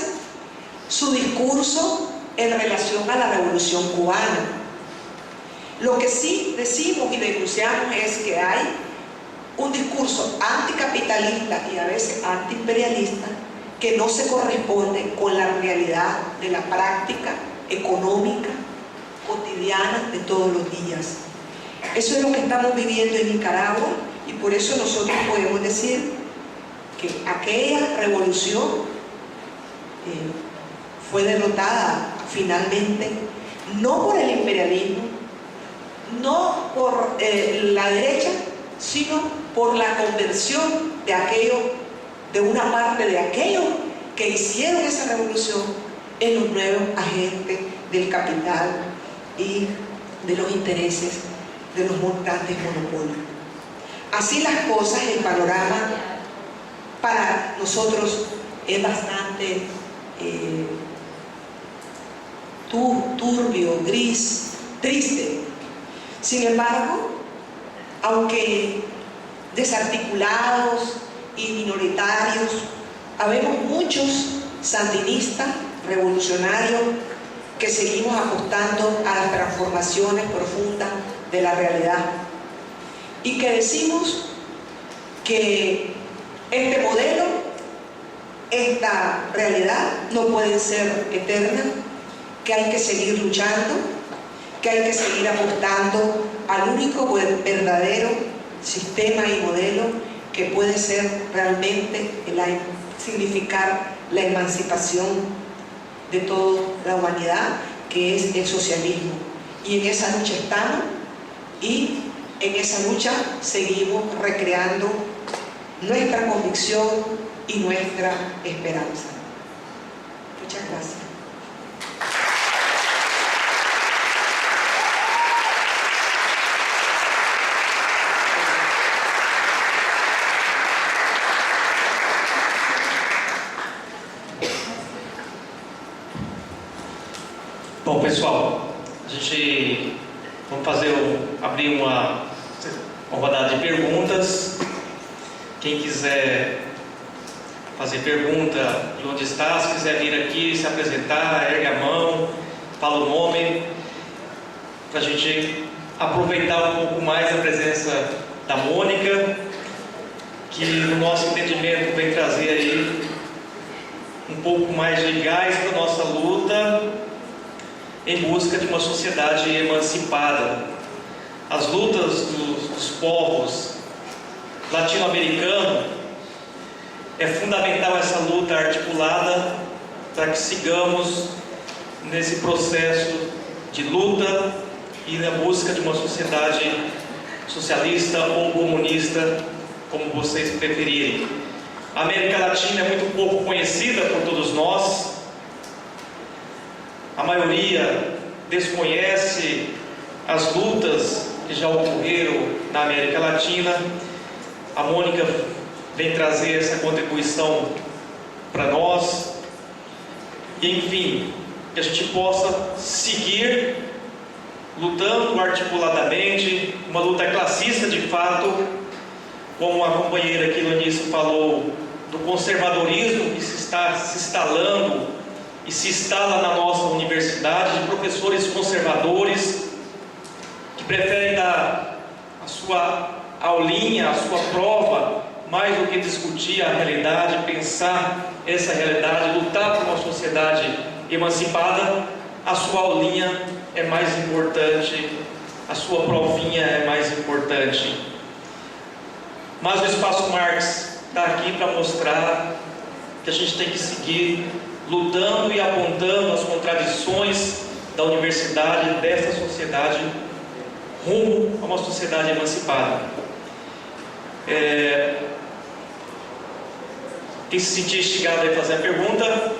su discurso en relación a la Revolución Cubana. Lo que sí decimos y denunciamos es que hay un discurso anticapitalista y a veces antiimperialista que no se corresponde con la realidad de la práctica económica cotidiana de todos los días. Eso es lo que estamos viviendo en Nicaragua, y por eso nosotros podemos decir que aquella revolución fue derrotada finalmente no por el imperialismo, no por la derecha, sino por la conversión de una parte de aquellos que hicieron esa revolución en los nuevos agentes del capital y de los intereses de los montantes monopolios. Así las cosas, el panorama para nosotros es bastante turbio, gris, triste. Sin embargo, aunque desarticulados y minoritarios, habemos muchos sandinistas, revolucionarios, que seguimos apostando a las transformaciones profundas de la realidad, y que decimos que este modelo, esta realidad no puede ser eterna, que hay que seguir luchando, que hay que seguir apostando al único verdadero sistema y modelo que puede ser realmente significar la emancipación de toda la humanidad, que es el socialismo. Y en esa lucha estamos, y en esa lucha seguimos recreando nuestra convicción y nuestra esperanza. Muchas gracias. Bom, pessoal, a gente vamos abrir uma rodada de perguntas. Quem quiser fazer pergunta de onde está, se quiser vir aqui se apresentar, ergue a mão, fala o nome, para a gente aproveitar um pouco mais a presença da Mônica, que no nosso entendimento vem trazer aí um pouco mais de gás para a nossa luta em busca de uma sociedade emancipada. As lutas dos povos latino-americanos, é fundamental essa luta articulada para que sigamos nesse processo de luta e na busca de uma sociedade socialista ou comunista, como vocês preferirem. A América Latina é muito pouco conhecida por todos nós. A maioria desconhece as lutas que já ocorreram na América Latina. A Mônica vem trazer essa contribuição para nós. E, enfim, que a gente possa seguir lutando articuladamente, uma luta classista de fato, como a companheira aqui no início falou, do conservadorismo que se está se instalando e se instala na nossa universidade, de professores conservadores que preferem dar a sua aulinha, a sua prova, mais do que discutir a realidade, pensar essa realidade, lutar por uma sociedade emancipada. A sua aulinha é mais importante, a sua provinha é mais importante. Mas o Espaço Marx está aqui para mostrar que a gente tem que seguir lutando e apontando as contradições da universidade, dessa sociedade, rumo a uma sociedade emancipada. Quem se sentir instigado a fazer a pergunta,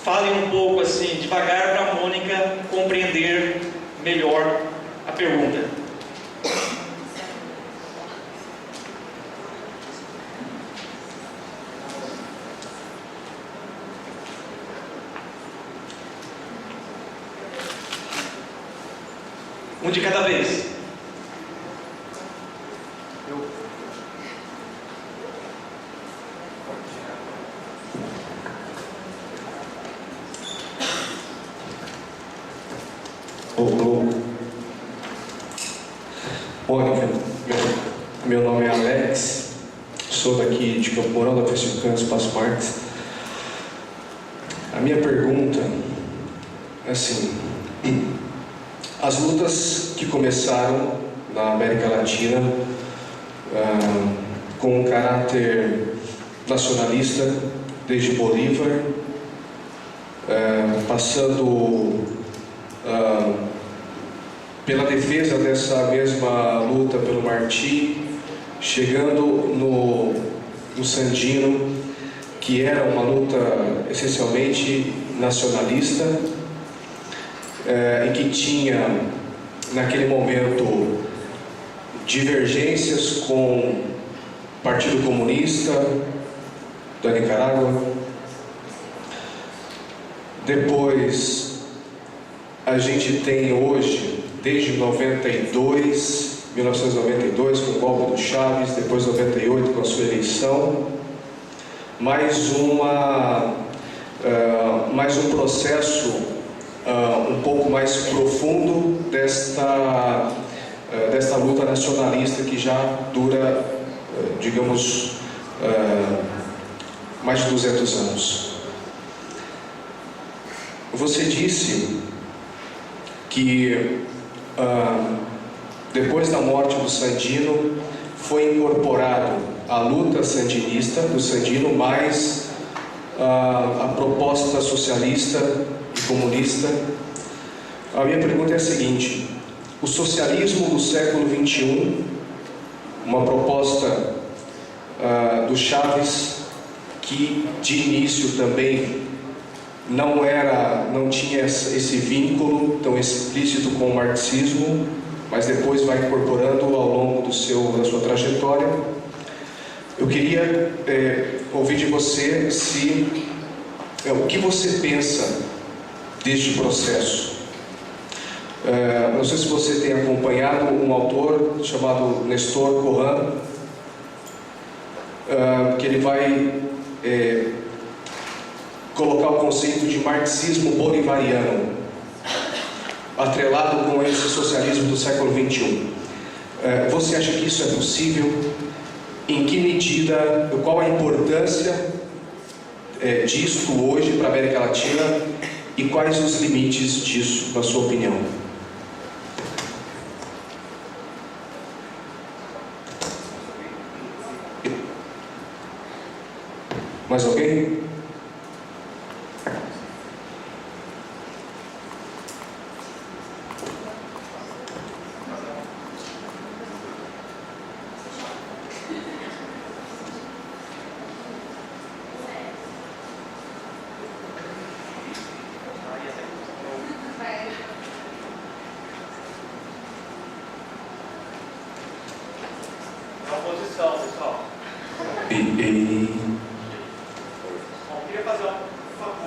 fale um pouco assim, devagar, para a Mônica compreender melhor a pergunta. Um de cada vez. Mônica, meu nome é Alex, sou daqui de Campo Mourão, da Festival Espaço Marx. A minha pergunta é assim: as lutas que começaram na América Latina com um caráter nacionalista, desde Bolívar, passando pela defesa dessa mesma luta pelo Martí, chegando no Sandino, que era uma luta essencialmente nacionalista, e que tinha, naquele momento, divergências com o Partido Comunista da Nicarágua. Depois, a gente tem hoje, desde 1992, com o golpe do Chaves, depois 98 com a sua eleição, mais um processo um pouco mais profundo desta luta nacionalista que já dura, digamos, mais de 200 anos. Você disse que depois da morte do Sandino foi incorporado a luta sandinista do Sandino mais a proposta socialista e comunista. A minha pergunta é a seguinte: o socialismo do século XXI, uma proposta do Chaves, que de início também não tinha esse vínculo tão explícito com o marxismo, mas depois vai incorporando ao longo da sua trajetória. Eu queria ouvir de você o que você pensa deste processo. Não sei se você tem acompanhado um autor chamado Nestor Corran, que ele vai colocar o conceito de marxismo bolivariano atrelado com esse socialismo do século XXI. Você acha que isso é possível? Em que medida, qual a importância disto hoje para a América Latina e quais os limites disso, na sua opinião? Mais alguém? Na oposição, pessoal. Bom, queria fazer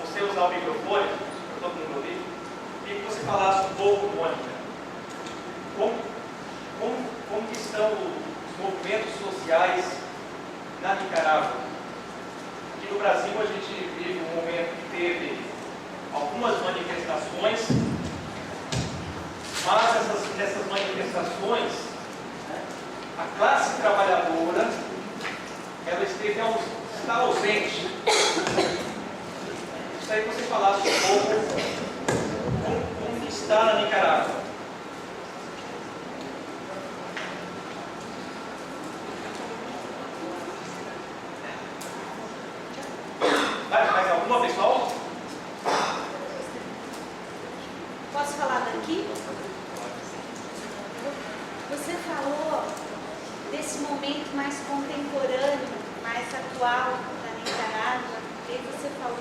você usar o microfone, para todo mundo ouvir, e que você falasse um pouco, Mônica, como que estão os movimentos sociais na Nicarágua. Aqui no Brasil a gente vive um momento que teve algumas manifestações, mas essas manifestações, né, a classe trabalhadora, ela está ausente. Gostaria que você falasse um pouco como que está na Nicarágua. Mais alguma, pessoal? Posso falar daqui? Você falou desse momento mais contemporâneo, mais atual da Nicarágua. E você falou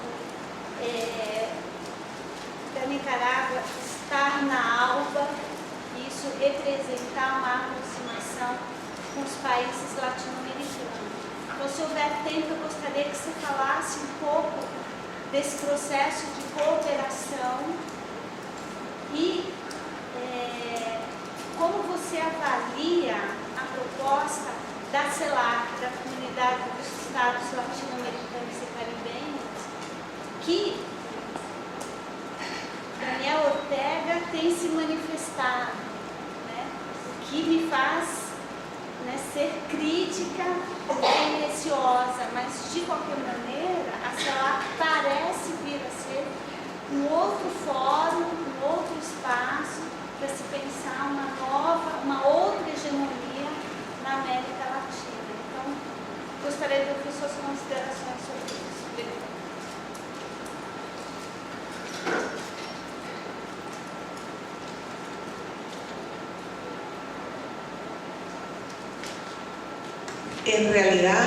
da Nicarágua estar na alba e isso representar uma aproximação com os países latino-americanos. Então, se houver tempo, eu gostaria que você falasse um pouco desse processo de cooperação e como você avalia a proposta da CELAC, da Comunidade dos Estados Latino-Americanos e Caribenhos, que Daniel Ortega tem se manifestado, né? O que me faz, né, ser crítica e receosa, mas de qualquer maneira a CELAC parece vir a ser um outro fórum, um outro espaço para se pensar uma outra hegemonia na América Latina. Então, gostaria de ouvir suas considerações sobre isso. En realidad,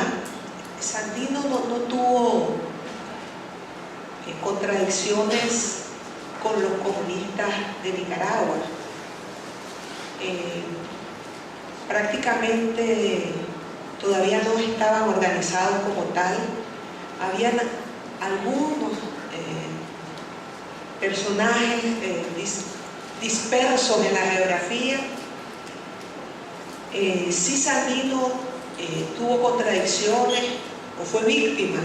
Sandino no tuvo contradicciones con los comunistas de Nicaragua. Prácticamente todavía no estaban organizados como tal. Habían algunos personajes dispersos en la geografía. Sí, Sandino tuvo contradicciones o fue víctima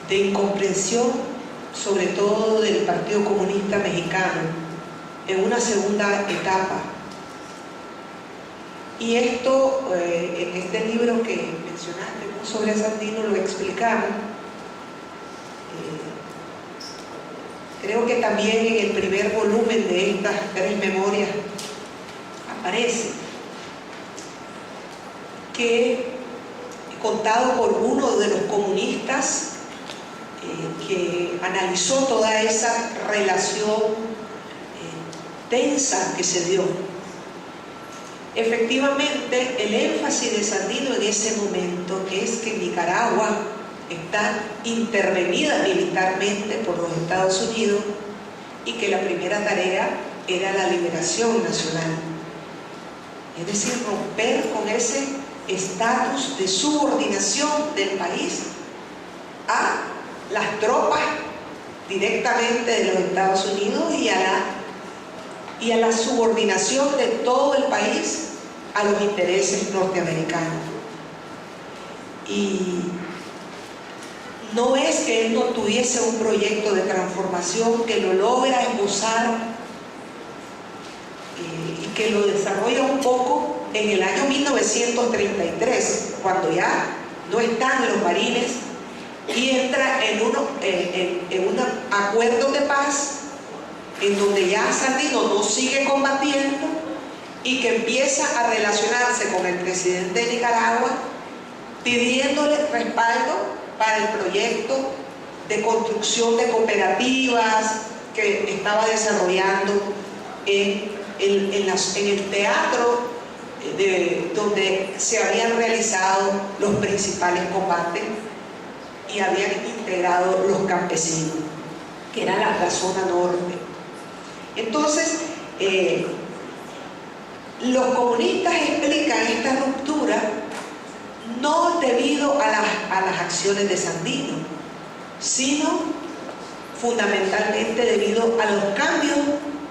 de incomprensión, sobre todo del Partido Comunista Mexicano, en una segunda etapa. Y esto, en este libro que mencionaste sobre Sandino, lo explicamos. Creo que también en el primer volumen de estas 3 memorias aparece que, contado por uno de los comunistas que analizó toda esa relación tensa que se dio. Efectivamente, el énfasis de Sandino en ese momento, que es que Nicaragua está intervenida militarmente por los Estados Unidos y que la primera tarea era la liberación nacional. Es decir, romper con ese estatus de subordinación del país a las tropas directamente de los Estados Unidos y a la subordinación de todo el país a los intereses norteamericanos. Y no es que él no tuviese un proyecto de transformación que lo logra esbozar y que lo desarrolla un poco en el año 1933, cuando ya no están los marines y entra en un acuerdo de paz en donde ya Sandino no sigue combatiendo y que empieza a relacionarse con el presidente de Nicaragua pidiéndole respaldo para el proyecto de construcción de cooperativas que estaba desarrollando en el teatro donde se habían realizado los principales combates y habían integrado los campesinos, que era la zona norte. Entonces, los comunistas explican esta ruptura no debido a las acciones de Sandino, sino fundamentalmente debido a los cambios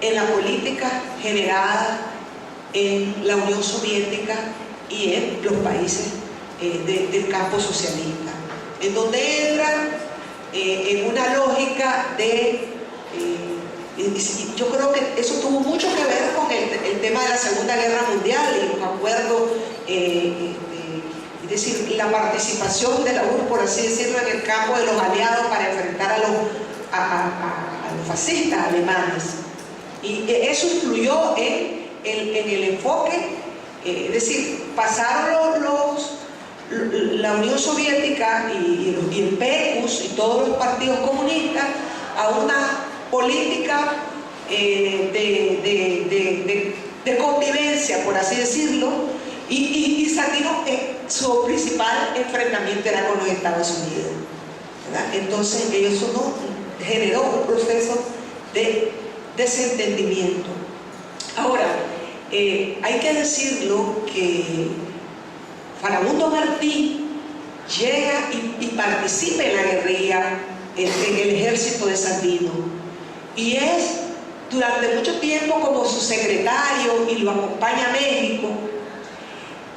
en la política generada en la Unión Soviética y en los países del campo socialista, en donde entran en una lógica de... yo creo que eso tuvo mucho que ver con el tema de la Segunda Guerra Mundial y los acuerdos, es decir, la participación de la URSS, por así decirlo, en el campo de los aliados para enfrentar a los fascistas alemanes. Y eso influyó en el enfoque, es decir, pasaron la Unión Soviética y el PECUS y todos los partidos comunistas a una política de convivencia, por así decirlo, y Sandino, su principal enfrentamiento era con los Estados Unidos, ¿verdad? Entonces eso no generó un proceso de desentendimiento. Ahora, hay que decirlo que Farabundo Martí llega y participa en la guerrilla, en el ejército de Sandino, y es durante mucho tiempo como su secretario y lo acompaña a México,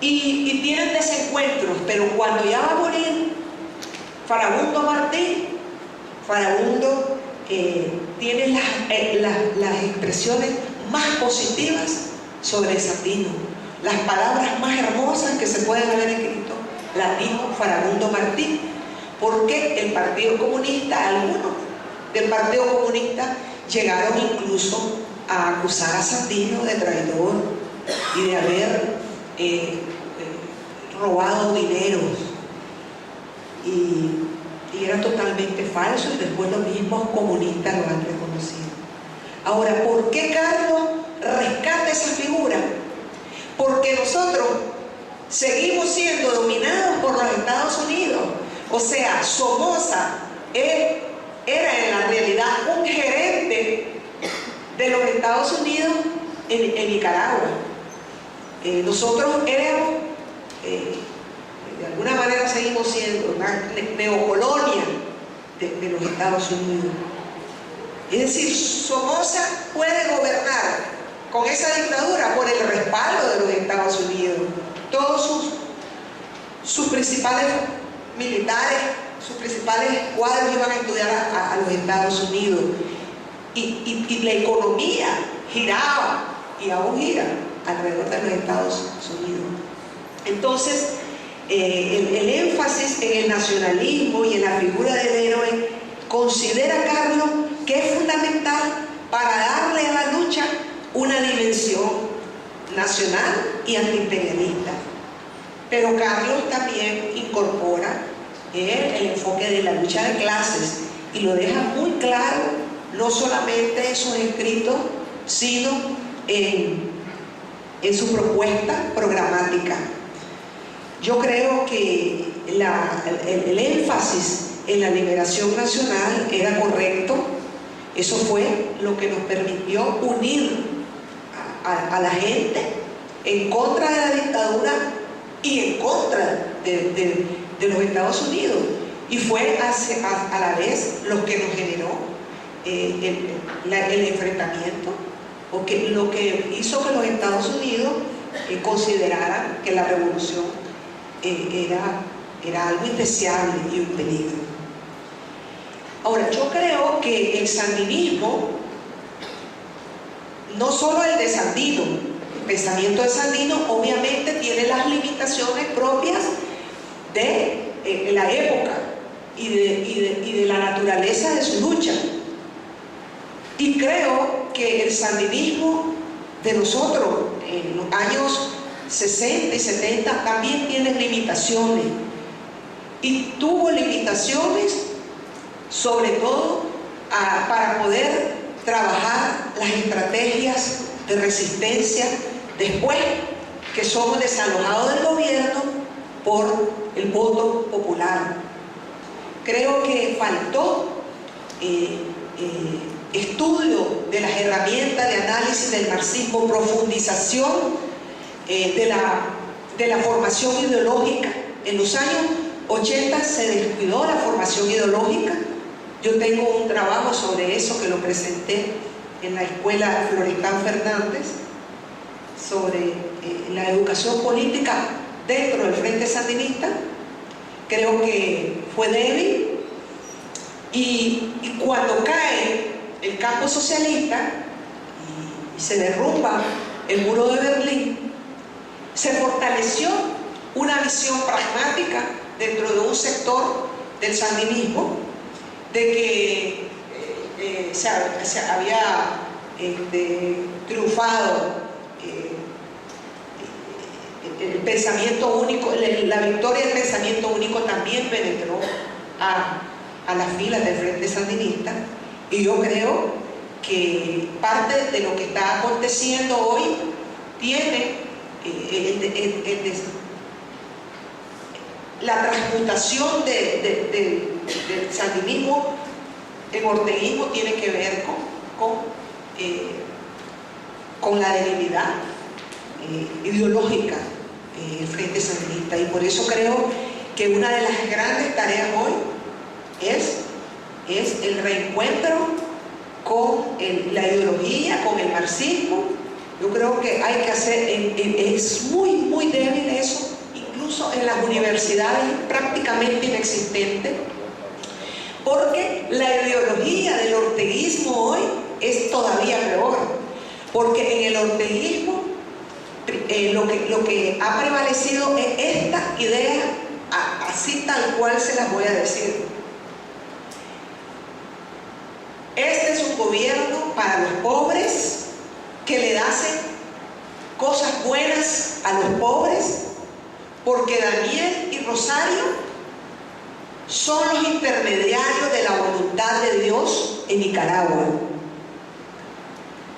y tienen desencuentros, pero cuando ya va a morir Farabundo Martí, Farabundo tiene las expresiones más positivas sobre Sandino. Las palabras más hermosas que se pueden haber escrito las dijo Farabundo Martí, porque el Partido Comunista, algunos del Partido Comunista, llegaron incluso a acusar a Sandino de traidor y de haber robado dinero, y era totalmente falso, y después los mismos comunistas lo han reconocido. Ahora, ¿por qué Carlos rescata esa figura? Porque nosotros seguimos siendo dominados por los Estados Unidos. O sea, Somoza era en la realidad un gerente de los Estados Unidos en Nicaragua. Nosotros éramos, de alguna manera seguimos siendo una neocolonia de los Estados Unidos. Es decir, Somoza puede gobernar con esa dictadura por el respaldo de los Estados Unidos. Todos sus principales militares, sus principales cuadros iban a estudiar a los Estados Unidos, y la economía giraba y aún gira alrededor de los Estados Unidos. Entonces, el énfasis en el nacionalismo y en la figura del héroe considera Carlos que es fundamental para darle a la lucha una dimensión nacional y antiimperialista. Pero Carlos también incorpora el enfoque de la lucha de clases, y lo deja muy claro, no solamente en sus escritos, sino en su propuesta programática. Yo creo que el énfasis en la liberación nacional era correcto. Eso fue lo que nos permitió unir a la gente en contra de la dictadura y en contra de los Estados Unidos, y fue a la vez lo que nos generó el enfrentamiento, porque lo que hizo que los Estados Unidos consideraran que la revolución era algo indeseable y un peligro. Ahora, yo creo que el sandinismo, no solo el de Sandino, el pensamiento de Sandino obviamente tiene las limitaciones propias de la época y de la naturaleza de su lucha. Y creo que el sandinismo de nosotros en los años 60 y 70 también tiene limitaciones, y tuvo limitaciones sobre todo para poder trabajar las estrategias de resistencia después que somos desalojados del gobierno por el voto popular. Creo que faltó estudio de las herramientas de análisis del marxismo, profundización de la formación ideológica. En los años 80 se descuidó la formación ideológica. Yo tengo un trabajo sobre eso que lo presenté en la escuela Florestan Fernández, sobre la educación política dentro del Frente Sandinista. Creo que fue débil, y cuando cae el campo socialista y se derrumba el muro de Berlín, se fortaleció una visión pragmática dentro de un sector del sandinismo de que se había triunfado el pensamiento único. La victoria del pensamiento único también penetró a las filas del Frente Sandinista, y yo creo que parte de lo que está aconteciendo hoy tiene la transmutación del sandinismo en orteguismo, tiene que ver con la debilidad ideológica del Frente Sandinista, y por eso creo que una de las grandes tareas hoy es el reencuentro con la ideología, con el marxismo. Yo creo que hay que hacer, es muy débil eso, incluso en las universidades prácticamente inexistente, porque la ideología del orteguismo hoy es todavía peor, porque en el orteguismo lo que ha prevalecido es esta idea, así tal cual se las voy a decir. Este es un gobierno para los pobres, que le hacen cosas buenas a los pobres, porque Daniel y Rosario son los intermediarios de la voluntad de Dios en Nicaragua.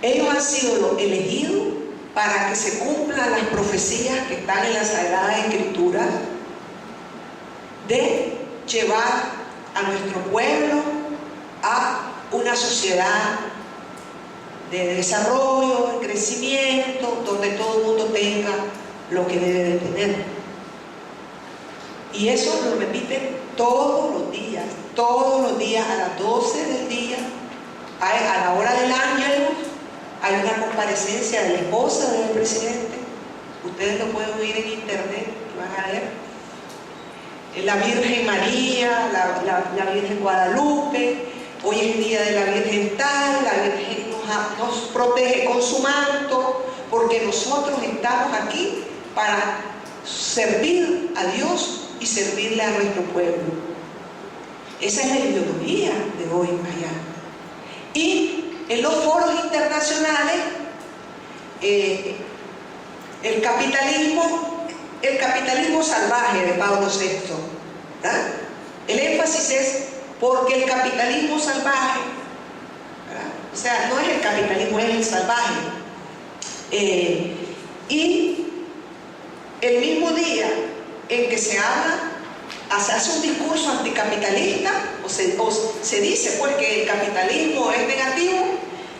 Ellos han sido los elegidos para que se cumplan las profecías que están en la Sagrada Escritura, de llevar a nuestro pueblo a una sociedad de desarrollo, de crecimiento, donde todo el mundo tenga lo que debe de tener. Y eso lo repiten todos los días a las 12 del día, a la hora del ángel, hay una comparecencia de la esposa del presidente. Ustedes lo pueden oír en internet y van a ver. La Virgen María, la Virgen Guadalupe, hoy es el día de la Virgen tal, la Virgen nos protege con su manto, porque nosotros estamos aquí para servir a Dios y servirle a nuestro pueblo. Esa es la ideología de hoy allá. Y en los foros internacionales, el capitalismo salvaje de Pablo VI, ¿verdad? El énfasis es porque el capitalismo salvaje, ¿verdad? O sea, no es el capitalismo, es el salvaje. Y el mismo día en que se hace un discurso anticapitalista, o se dice pues que el capitalismo es negativo,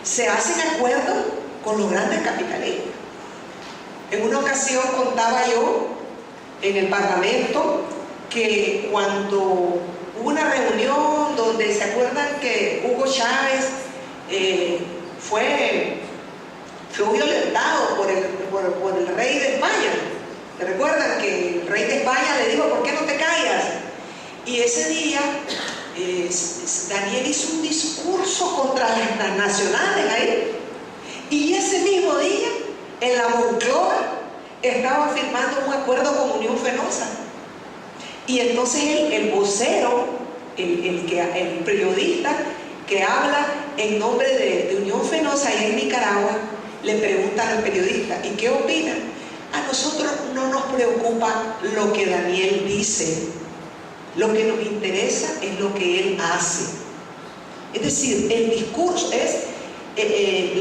se hacen acuerdos con los grandes capitalistas. En una ocasión contaba yo en el Parlamento que cuando hubo una reunión donde se acuerdan que Hugo Chávez fue violentado por el rey de España. ¿Se recuerdan que el rey de España le dijo, ¿por qué no te callas? Y ese día Daniel hizo un discurso contra las transnacionales ahí, y ese mismo día en la Moncloa estaba firmando un acuerdo con Unión Fenosa, y entonces el vocero, el periodista que habla en nombre de Unión Fenosa y en Nicaragua, le pregunta al periodista, ¿y qué opina? A nosotros no nos preocupa lo que Daniel dice, lo que nos interesa es lo que él hace. Es decir, el discurso es,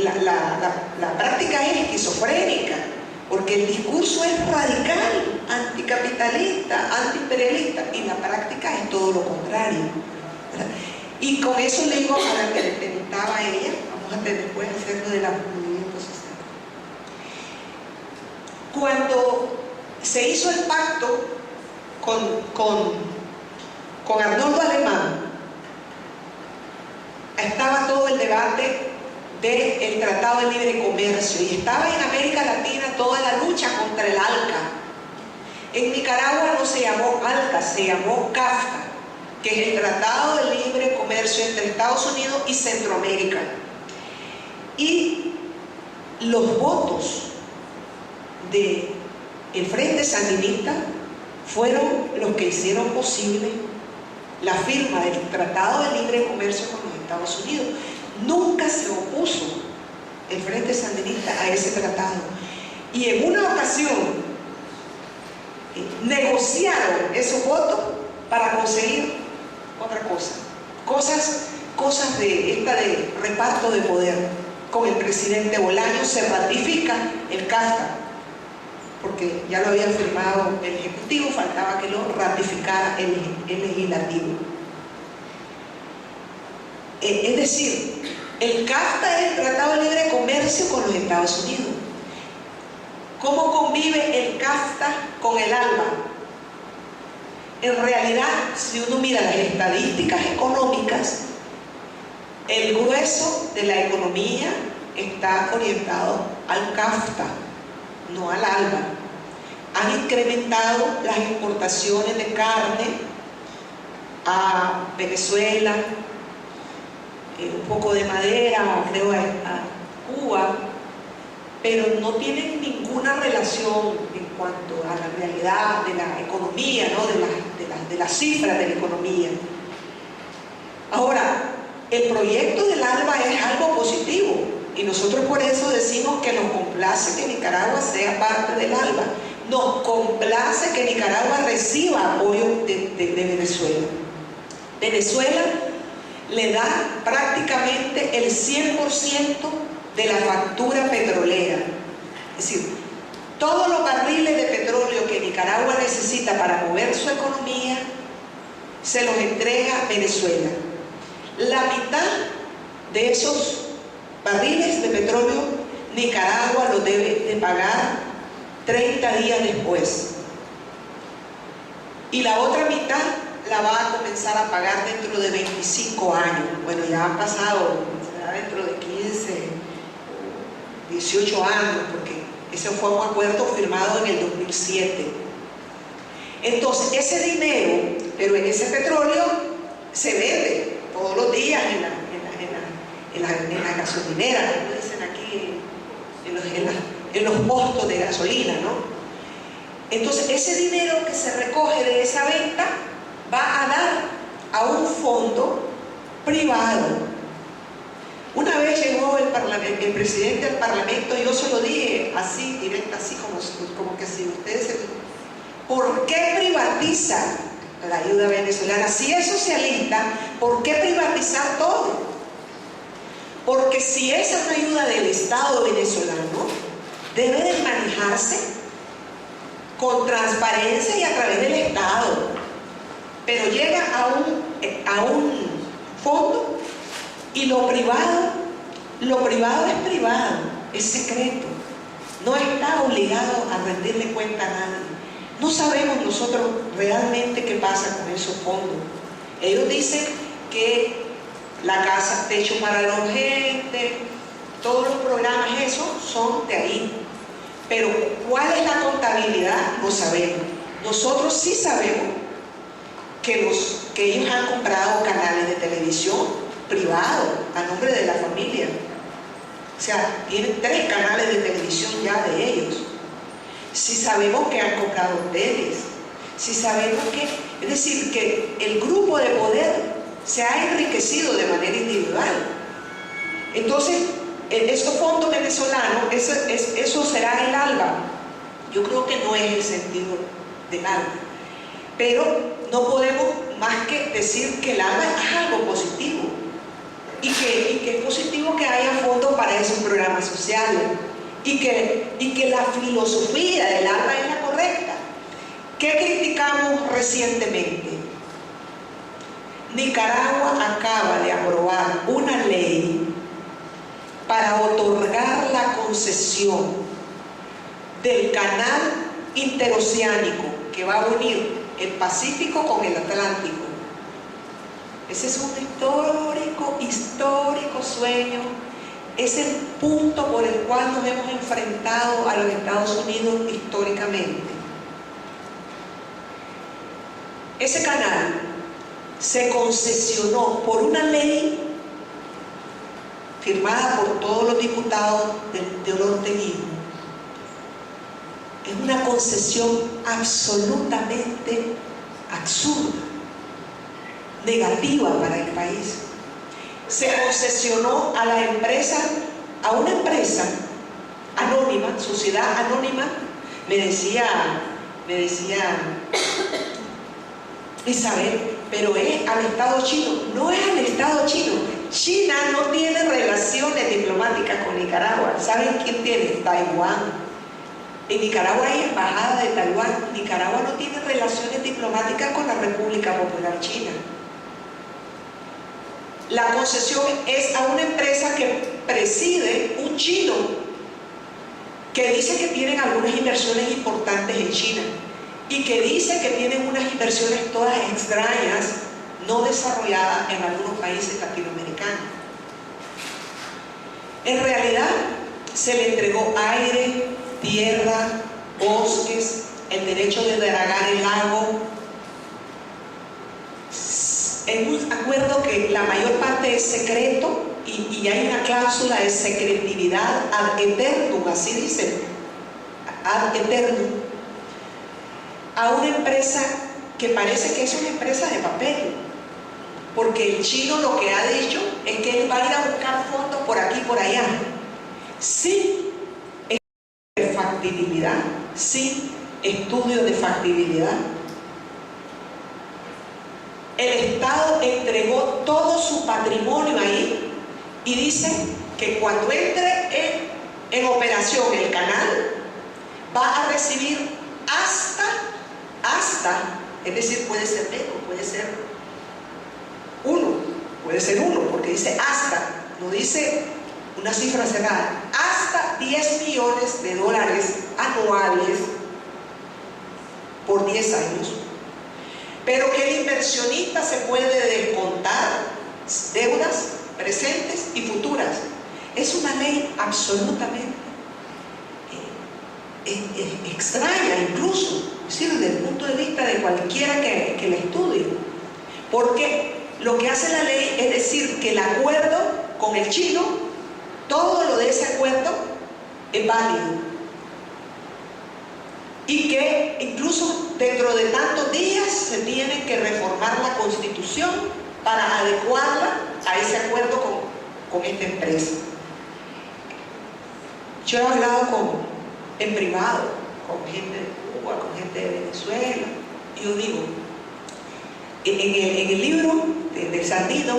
la práctica es esquizofrénica, porque el discurso es radical, anticapitalista, antiimperialista, y la práctica es todo lo contrario, ¿verdad? Y con eso le digo a la que le preguntaba a ella, vamos a después hacerlo de la movimiento social. Cuando se hizo el pacto con con Arnoldo Alemán, estaba todo el debate del Tratado de Libre Comercio y estaba en América Latina toda la lucha contra el ALCA. En Nicaragua no se llamó ALCA, se llamó CAFTA, que es el Tratado de Libre Comercio entre Estados Unidos y Centroamérica. Y los votos del Frente Sandinista fueron los que hicieron posible la firma del Tratado de Libre Comercio con los Estados Unidos. Nunca se opuso el Frente Sandinista a ese tratado. Y en una ocasión negociaron esos votos para conseguir otra cosa. Cosas de reparto de poder. Con el presidente Bolaño se ratifica el CAFTA, porque ya lo había firmado el Ejecutivo, faltaba que lo ratificara el Legislativo. Es decir, el CAFTA es el Tratado de Libre Comercio con los Estados Unidos. ¿Cómo convive el CAFTA con el ALBA? En realidad, si uno mira las estadísticas económicas, el grueso de la economía está orientado al CAFTA, no al ALBA. Han incrementado las exportaciones de carne a Venezuela, un poco de madera, creo, a Cuba, pero no tienen ninguna relación en cuanto a la realidad de la economía, ¿no? de las cifras de la economía. Ahora, el proyecto del ALBA es algo positivo y nosotros por eso decimos que nos complace que Nicaragua sea parte del ALBA. Nos complace que Nicaragua reciba apoyo de Venezuela. Venezuela le da prácticamente el 100% de la factura petrolera. Es decir, todos los barriles de petróleo que Nicaragua necesita para mover su economía se los entrega Venezuela. La mitad de esos barriles de petróleo Nicaragua los debe de pagar 30 días después, y la otra mitad la va a comenzar a pagar dentro de 25 años. Bueno, ya han pasado, será dentro de 15, 18 años, porque ese fue un acuerdo firmado en el 2007. Entonces, ese dinero, pero en ese petróleo se vende todos los días en las gasolineras, como dicen aquí, en los postos de gasolina, ¿no? Entonces, ese dinero que se recoge de esa venta va a dar a un fondo privado. Una vez llegó el presidente al Parlamento, yo se lo dije así, directa, así como que si ustedes ¿por qué privatiza la ayuda venezolana? Si es socialista, ¿por qué privatizar todo? Porque si esa es una ayuda del Estado venezolano, debe de manejarse con transparencia y a través del Estado. Pero llega a un fondo y lo privado es privado, es secreto, no está obligado a rendirle cuenta a nadie. No sabemos nosotros realmente qué pasa con esos fondos. Ellos dicen que la casa techo para la gente, todos los programas esos son de ahí, pero ¿cuál es la contabilidad? No sabemos. Nosotros sí sabemos que ellos han comprado canales de televisión privados a nombre de la familia. O sea, tienen 3 canales de televisión ya de ellos. Si sabemos que han comprado hoteles, si sabemos que, es decir, que el grupo de poder se ha enriquecido de manera individual. Entonces, estos fondos venezolanos, eso será el ALBA. Yo creo que no es el sentido del ALBA. Pero no podemos más que decir que el ALBA es algo positivo y que es positivo que haya fondos para esos programas sociales y que la filosofía del ALBA es la correcta. ¿Qué criticamos recientemente? Nicaragua acaba de aprobar una ley para otorgar la concesión del canal interoceánico que va a unir el Pacífico con el Atlántico. Ese es un histórico sueño. Es el punto por el cual nos hemos enfrentado a los Estados Unidos históricamente. Ese canal se concesionó por una ley firmada por todos los diputados del orteguismo. Es una concesión absolutamente absurda, negativa para el país. Se concesionó a una empresa anónima, sociedad anónima. Me decía Isabel, pero es al Estado chino. No es al Estado chino. China no tiene relaciones diplomáticas con Nicaragua. ¿Saben quién tiene? Taiwán. En Nicaragua hay embajada de Taiwán. Nicaragua no tiene relaciones diplomáticas con la República Popular China. La concesión es a una empresa que preside un chino que dice que tienen algunas inversiones importantes en China y que dice que tienen unas inversiones todas extrañas, no desarrolladas en algunos países latinoamericanos. En realidad se le entregó aire, tierra, bosques, el derecho de dragar el lago, en un acuerdo que la mayor parte es secreto y hay una cláusula de secretividad ad eternum, así dice, ad eternum, a una empresa que parece que es una empresa de papel, porque el chino lo que ha dicho es que él va a ir a buscar fondos por aquí y por allá, sin factibilidad, sin estudio de factibilidad. El Estado entregó todo su patrimonio ahí y dice que cuando entre en operación el canal va a recibir hasta, es decir, puede ser menos, puede ser uno, porque dice hasta, no dice una cifra cerrada, hasta $10 millones anuales por 10 años. Pero que el inversionista se puede descontar deudas presentes y futuras. Es una ley absolutamente extraña, incluso, es decir, desde el punto de vista de cualquiera que la estudie. Porque lo que hace la ley es decir que el acuerdo con el chino, todo lo de ese acuerdo es válido. Y que incluso dentro de tantos días se tiene que reformar la Constitución para adecuarla a ese acuerdo con esta empresa. Yo he hablado en privado con gente de Cuba, con gente de Venezuela, y yo digo, en el libro de Sandino,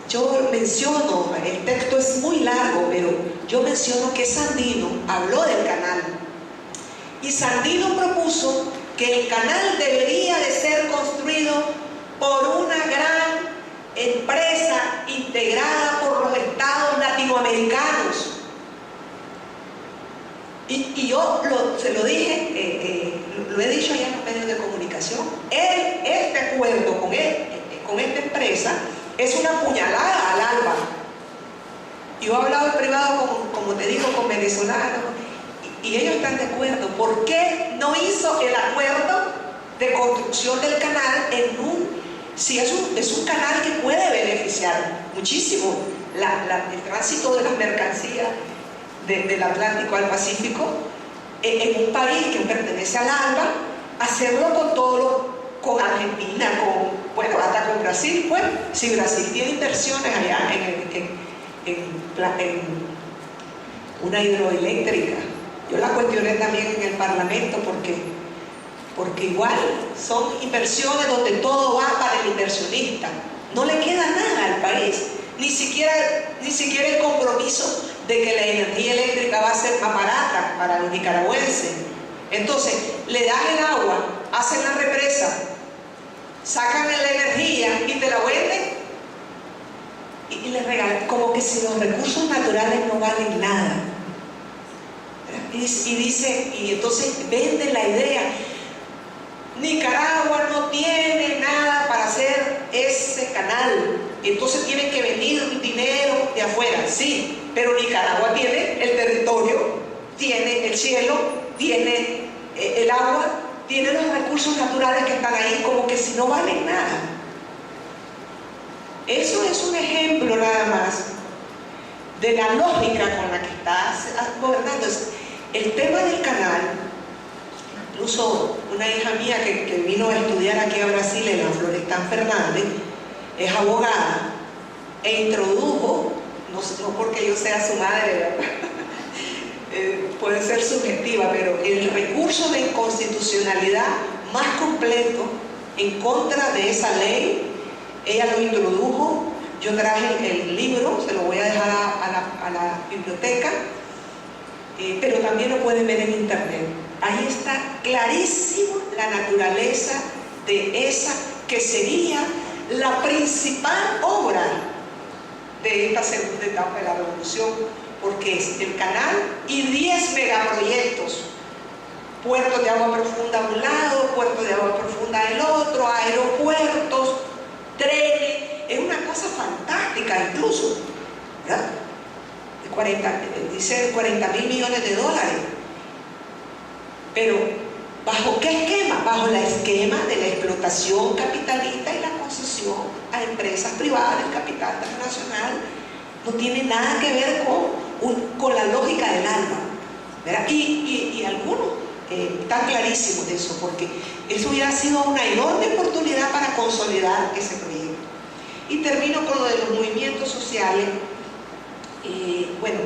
yo menciono, el texto es muy largo, pero yo menciono que Sandino habló del canal. Y Sandino propuso que el canal debería de ser construido por una gran empresa integrada por los estados latinoamericanos. Y yo se lo dije, lo he dicho ya en los medios de comunicación. Este acuerdo con esta empresa es una puñalada al alba. Yo he hablado en privado, como te digo, con venezolanos, y ellos están de acuerdo. ¿Por qué no hizo el acuerdo de construcción del canal si es un canal que puede beneficiar muchísimo el tránsito de las mercancías del Atlántico al Pacífico en un país que pertenece al ALBA, hacerlo con Argentina, hasta con Brasil, pues, si Brasil tiene inversiones allá en una hidroeléctrica. Yo la cuestioné también en el Parlamento porque igual son inversiones donde todo va para el inversionista. No le queda nada al país, ni siquiera el compromiso de que la energía eléctrica va a ser más barata para los nicaragüenses. Entonces, le das el agua, hacen la represa, sacan la energía y te la venden y le regalan, como que si los recursos naturales no valen nada. Y entonces venden la idea: Nicaragua no tiene nada para hacer ese canal, entonces tienen que venir dinero de afuera, sí, pero Nicaragua tiene el territorio, tiene el cielo, tiene el agua, tiene los recursos naturales que están ahí, como que si no valen nada. Eso es un ejemplo nada más de la lógica con la que estás gobernando. El tema del canal, incluso una hija mía que vino a estudiar aquí a Brasil, en la Florestan Fernández, es abogada, e introdujo, no porque yo sea su madre, ¿verdad? Puede ser subjetiva, pero el recurso de inconstitucionalidad más completo en contra de esa ley, ella lo introdujo. Yo traje el libro, se lo voy a dejar a la biblioteca, pero también lo pueden ver en internet. Ahí está clarísimo la naturaleza de esa que sería la principal obra de esta segunda etapa de la revolución, porque es el canal y 10 megaproyectos: puertos de agua profunda a un lado, puertos de agua profunda del otro, aeropuertos, trenes. Es una cosa fantástica, incluso, ¿verdad? Dice 40.000 millones de dólares. Pero, ¿bajo qué esquema? Bajo el esquema de la explotación capitalista y la concesión a empresas privadas del capital transnacional. No tiene nada que ver con la lógica del alma, ¿verdad? Y algunos están clarísimos de eso, porque eso hubiera sido una enorme oportunidad para consolidar ese proyecto. Y termino con lo de los movimientos sociales. Bueno,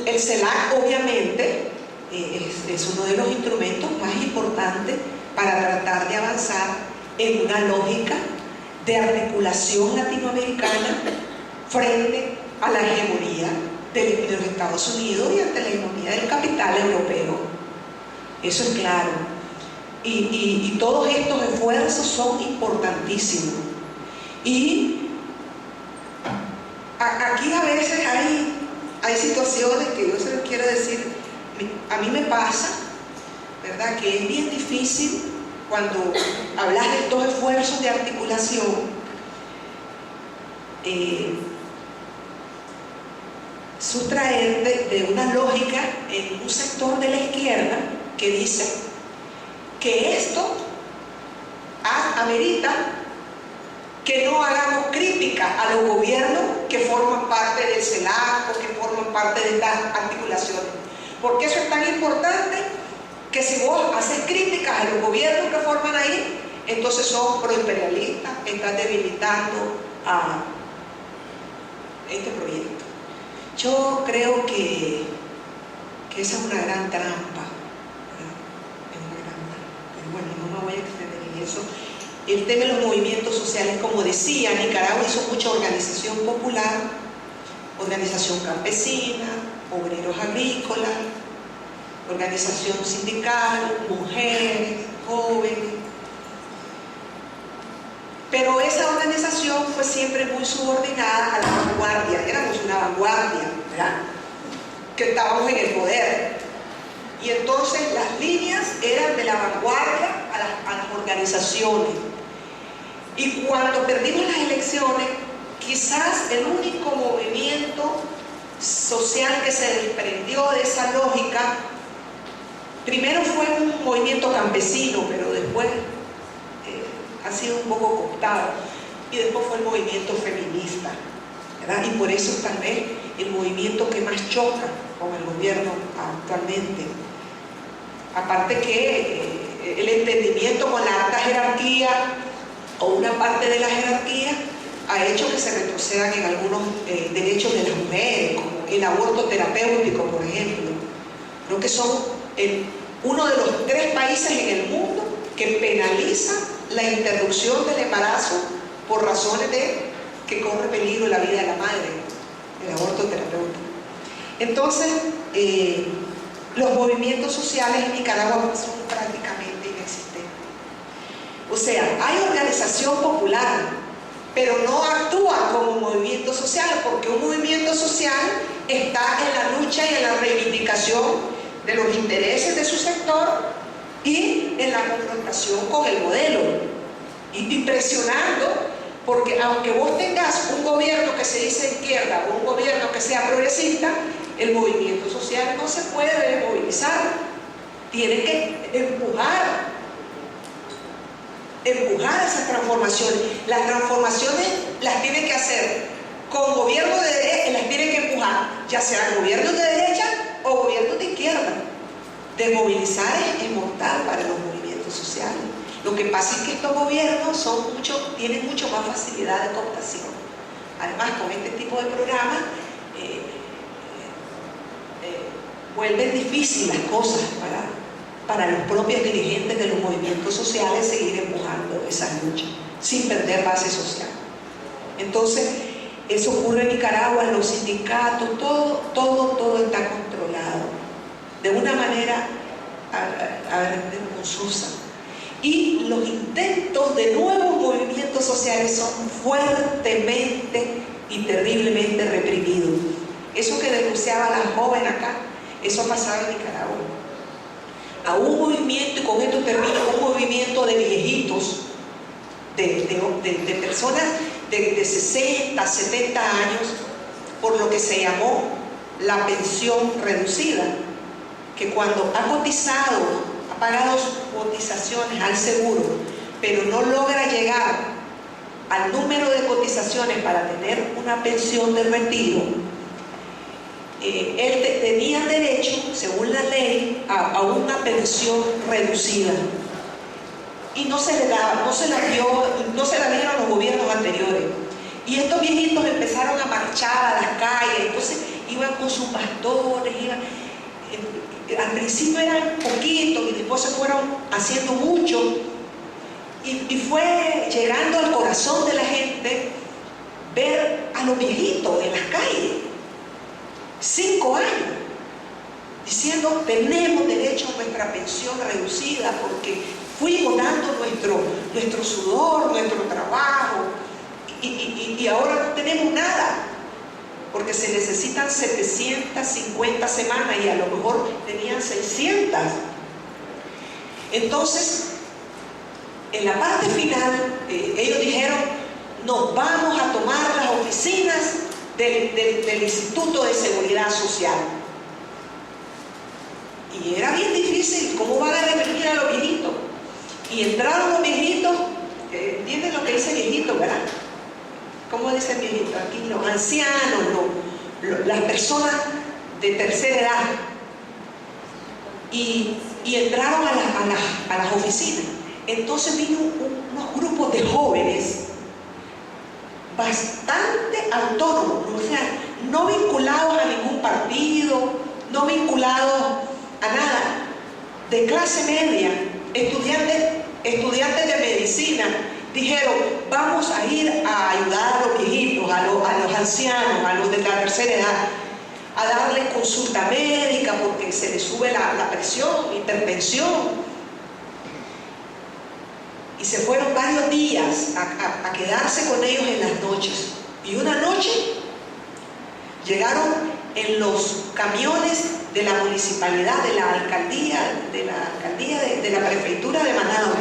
el CELAC obviamente es uno de los instrumentos más importantes para tratar de avanzar en una lógica de articulación latinoamericana frente a la hegemonía de los Estados Unidos y ante la hegemonía del capital europeo. Eso es claro. Y todos estos esfuerzos son importantísimos. Y aquí a veces hay situaciones que yo se lo quiero decir, a mí me pasa, ¿verdad?, que es bien difícil cuando hablas de estos esfuerzos de articulación, sustraerte de una lógica en un sector de la izquierda que dice que esto amerita que no hagamos crítica a los gobiernos que forman parte del CELAC o que forman parte de estas articulaciones. Porque eso es tan importante que si vos haces críticas a los gobiernos que forman ahí, entonces sos proimperialistas, estás debilitando a este proyecto. Yo creo que esa es una gran trampa, ¿verdad? Es una gran trampa. Pero bueno, no me voy a extender en eso. El tema de los movimientos sociales, como decía, Nicaragua hizo mucha organización popular, organización campesina, obreros agrícolas, organización sindical, mujeres, jóvenes. Pero esa organización fue siempre muy subordinada a la vanguardia. Éramos una vanguardia, ¿verdad?, que estábamos en el poder. Y entonces las líneas eran de la vanguardia a las organizaciones. Y cuando perdimos las elecciones, quizás el único movimiento social que se desprendió de esa lógica, primero fue un movimiento campesino, pero después ha sido un poco cooptado, y después fue el movimiento feminista, ¿verdad? Y por eso tal vez el movimiento que más choca con el gobierno actualmente. Aparte que el entendimiento con la alta jerarquía o una parte de la jerarquía ha hecho que se retrocedan en algunos derechos de las mujeres, como el aborto terapéutico, por ejemplo. Creo que son uno de los 3 países en el mundo que penaliza la interrupción del embarazo por razones de que corre peligro la vida de la madre, el aborto terapéutico. Entonces, los movimientos sociales en Nicaragua son prácticamente inexistentes. O sea, hay organización popular, pero no actúa como movimiento social, porque un movimiento social está en la lucha y en la reivindicación de los intereses de su sector y en la confrontación con el modelo, y presionando Porque aunque vos tengas un gobierno que se dice izquierda o un gobierno que sea progresista, el movimiento social no se puede movilizar. Tiene que empujar esas transformaciones. Las transformaciones las tiene que hacer con gobiernos de derecha, las tiene que empujar, ya sean gobiernos de derecha o gobiernos de izquierda. Desmovilizar es mortal para los movimientos sociales. Lo que pasa es que estos gobiernos tienen mucho más facilidad de cooptación. Además, con este tipo de programas vuelven difícil las cosas para los propios dirigentes de los movimientos sociales seguir empujando esas luchas sin perder base social. Entonces, eso ocurre en Nicaragua, en los sindicatos, todo está controlado de una manera vergonzosa. Y los intentos de nuevos movimientos sociales son fuertemente y terriblemente reprimidos. Eso que denunciaba la joven acá, eso ha pasado en Nicaragua. A un movimiento, y con esto termino, un movimiento de viejitos, de personas de 60, 70 años, por lo que se llamó la pensión reducida, que cuando ha cotizado, ha pagado sus cotizaciones al seguro, pero no logra llegar al número de cotizaciones para tener una pensión de retiro, él tenía derecho, según la ley, a una pensión reducida. Y no se le daba, no se la dieron los gobiernos anteriores. Y estos viejitos empezaron a marchar a las calles, entonces iban con sus pastores, al principio eran poquitos y después se fueron haciendo mucho. Y fue llegando al corazón de la gente ver a los viejitos en las calles. 5 años, diciendo tenemos derecho a nuestra pensión reducida porque fuimos dando nuestro sudor, nuestro trabajo y ahora no tenemos nada porque se necesitan 750 semanas y a lo mejor tenían 600. Entonces, en la parte final, ellos dijeron, nos vamos a tomar las oficinas del Instituto de Seguridad Social. Y era bien difícil, ¿cómo van a reprimir a los viejitos? Y entraron los viejitos, ¿entienden lo que dice viejito, verdad? ¿Cómo dice viejito? Aquí los ancianos, las personas de tercera edad. Y entraron a las oficinas. Entonces vino unos grupos de jóvenes bastante autónomos, o sea, no vinculados a ningún partido, no vinculados a nada, de clase media, estudiantes de medicina, dijeron, vamos a ir a ayudar a los viejitos, a los ancianos, a los de la tercera edad, a darles consulta médica porque se les sube la presión, hipertensión. Y se fueron varios días a quedarse con ellos en las noches. Y una noche llegaron en los camiones de la municipalidad, de la alcaldía de la prefectura de Managua,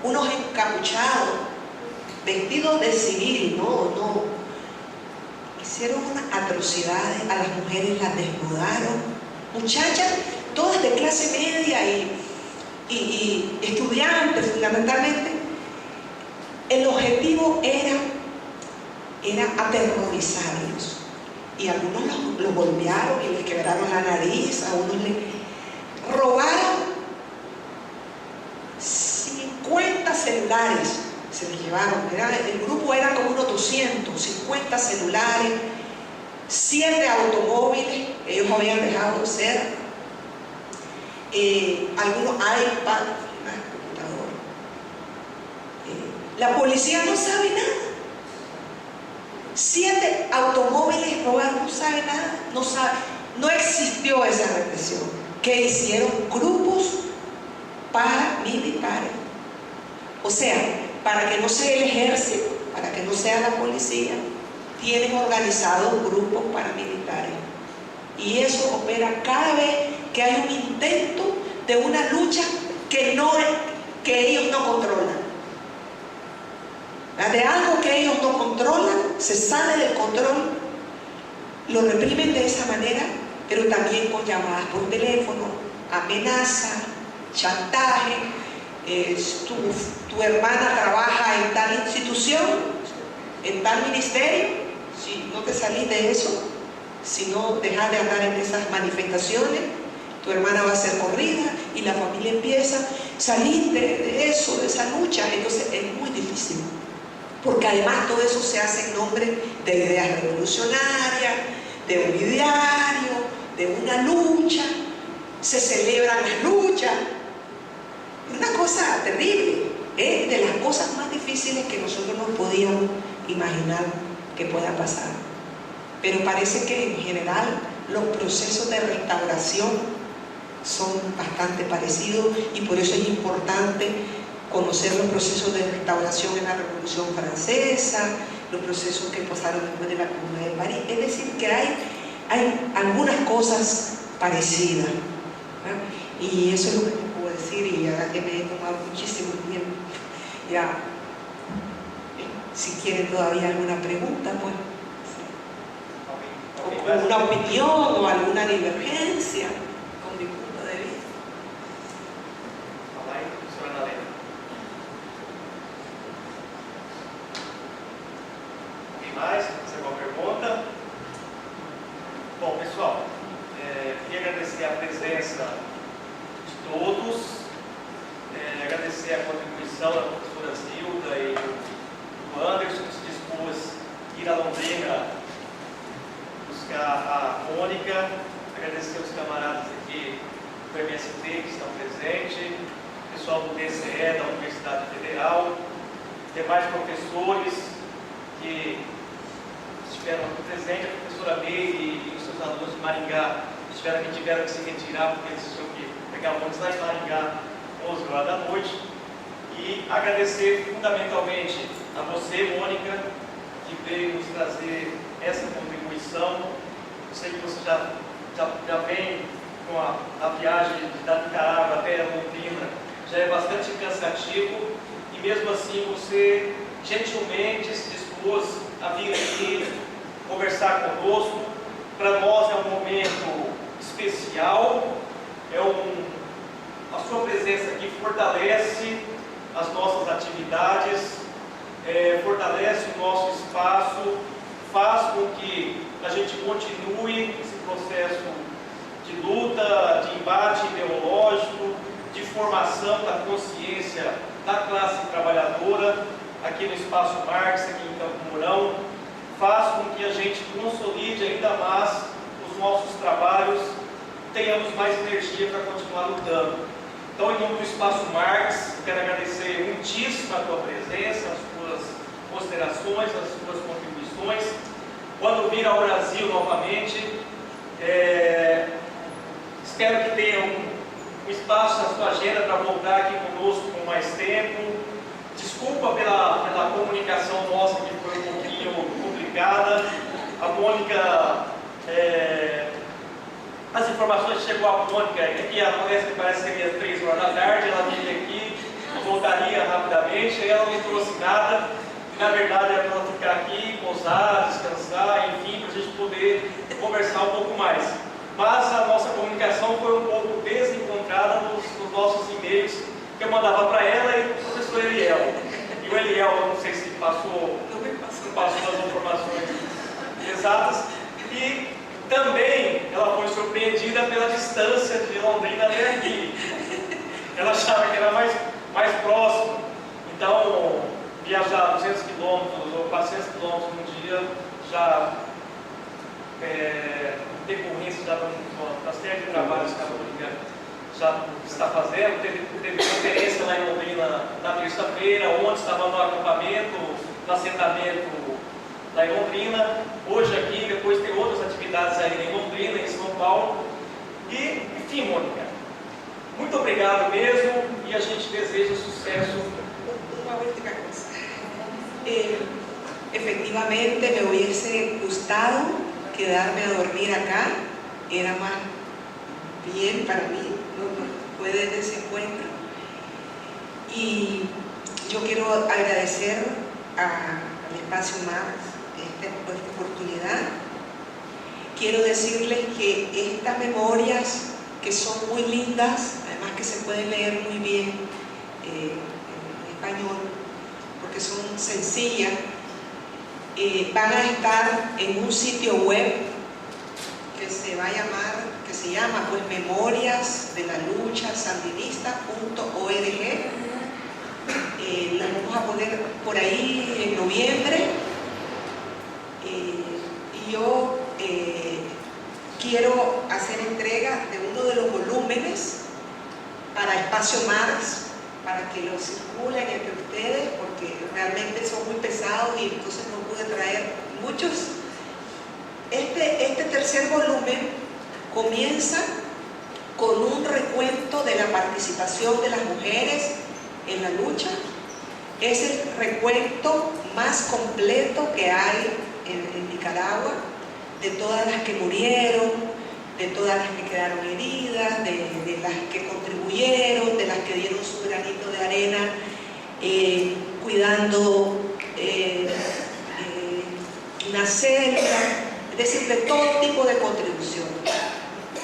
unos encapuchados, vestidos de civil, hicieron unas atrocidades, a las mujeres las desnudaron, muchachas, todas de clase media y estudiantes fundamentalmente. El objetivo era aterrorizarlos, y algunos los golpearon y les quebraron la nariz, a unos les robaron 50 celulares, se les llevaron, el grupo era como unos 250 celulares, 7 automóviles, ellos habían dejado de ser, algunos iPads, una computadora. La policía no sabe nada. 7 automóviles robados, no sabe nada, no existió esa represión. ¿Qué hicieron? Grupos paramilitares. O sea, para que no sea el ejército, para que no sea la policía, tienen organizados grupos paramilitares. Y eso opera cada vez que hay un intento de una lucha que ellos no controlan. De algo que ellos no controlan, se sale del control, lo reprimen de esa manera, pero también con llamadas por teléfono, amenaza, chantaje. Tu hermana trabaja en tal institución, en tal ministerio, si no te salís de eso, si no dejas de andar en esas manifestaciones, tu hermana va a ser corrida y la familia empieza a salir de eso, de esa lucha. Entonces es muy difícil, porque además todo eso se hace en nombre de ideas revolucionarias, de un ideario, de una lucha, se celebran las luchas. Es una cosa terrible, de las cosas más difíciles que nosotros nos podíamos imaginar que pueda pasar. Pero parece que en general los procesos de restauración son bastante parecidos, y por eso es importante conocer los procesos de restauración en la Revolución Francesa, los procesos que pasaron después de la Comuna de París. Es decir, que hay algunas cosas parecidas, ¿verdad? Y eso es lo que te puedo decir, y ya que me he tomado muchísimo tiempo. Ya, si quieren todavía alguna pregunta, pues, o una opinión o alguna divergencia con mi punto de vista. Fala aí, professora Nalena. Alguém mais? Fazer alguma pergunta? Bom, pessoal, queria agradecer a presença de todos, agradecer a contribuição da professora Zilda e do Anderson, que se dispôs a ir a Londrina buscar a Mônica, agradecer aos camaradas aqui do MST que estão presentes, pessoal do DCE da Universidade Federal, demais professores que estiveram aqui presentes, a professora Meire e os seus alunos de Maringá tiveram que se retirar porque eles tinham que pegar ônibus lá em Maringá 11 horas da noite. E agradecer fundamentalmente a você, Mônica, que veio nos trazer essa contribuição. Eu sei que você já vem com a viagem da Nicarágua até Londrina, já é bastante cansativo, e mesmo assim você gentilmente se dispôs a vir aqui conversar conosco. Para nós é um momento especial, a sua presença aqui fortalece as nossas atividades, fortalece o nosso espaço, faz com que a gente continue esse processo de luta, de embate ideológico, de formação da consciência da classe trabalhadora, aqui no Espaço Marx, aqui em Campo Mourão, faz com que a gente consolide ainda mais os nossos trabalhos, tenhamos mais energia para continuar lutando. Então, em nome do Espaço Marx, eu quero agradecer muitíssimo a tua presença, as tuas considerações, as tuas contribuições. Quando vir ao Brasil novamente, espero que tenha um espaço na sua agenda para voltar aqui conosco com mais tempo. Desculpa pela comunicação nossa, que foi um pouquinho complicada. A Mônica, as informações que chegou a Mônica é que a palestra parece que seria 3 horas da tarde, ela vinha aqui, voltaria rapidamente, e ela não me trouxe nada. Na verdade, era para ela ficar aqui, pousar, descansar, enfim, para a gente poder conversar um pouco mais. Mas a nossa comunicação foi um pouco desencontrada nos nossos e-mails que eu mandava para ela e para o professor Eliel. E o Eliel, eu não sei se passou as informações exatas. E também ela foi surpreendida pela distância de Londrina até aqui. Ela achava que era mais próximo. Então, viajar 200 quilômetros ou 400 quilômetros num dia já decorrência da série de trabalhos que a Mônica já está fazendo. Teve conferência lá em Londrina na terça-feira, ontem estava no acampamento, no assentamento lá em Londrina, hoje aqui, depois tem outras atividades aí em Londrina, em São Paulo. E, enfim, Mônica, muito obrigado mesmo, e a gente deseja sucesso. Uma última cosa. Efectivamente me hubiese gustado quedarme a dormir acá, era más bien para mí, después de ese encuentro. Y yo quiero agradecer al espacio Marx por esta oportunidad. Quiero decirles que estas memorias, que son muy lindas, además que se pueden leer muy bien en español, porque son sencillas, van a estar en un sitio web que se llama pues Memorias de la Lucha Sandinista.org. Las vamos a poner por ahí en noviembre. Y yo quiero hacer entrega de uno de los volúmenes para Espacio Marx, para que lo circulen entre ustedes, porque realmente son muy pesados y entonces no pude traer muchos. Este tercer volumen comienza con un recuento de la participación de las mujeres en la lucha. Es el recuento más completo que hay en Nicaragua, de todas las que murieron, de todas las que quedaron heridas, de las que contribuyeron, de las que dieron su granito de arena, cuidando una celda, es decir, de todo tipo de contribución.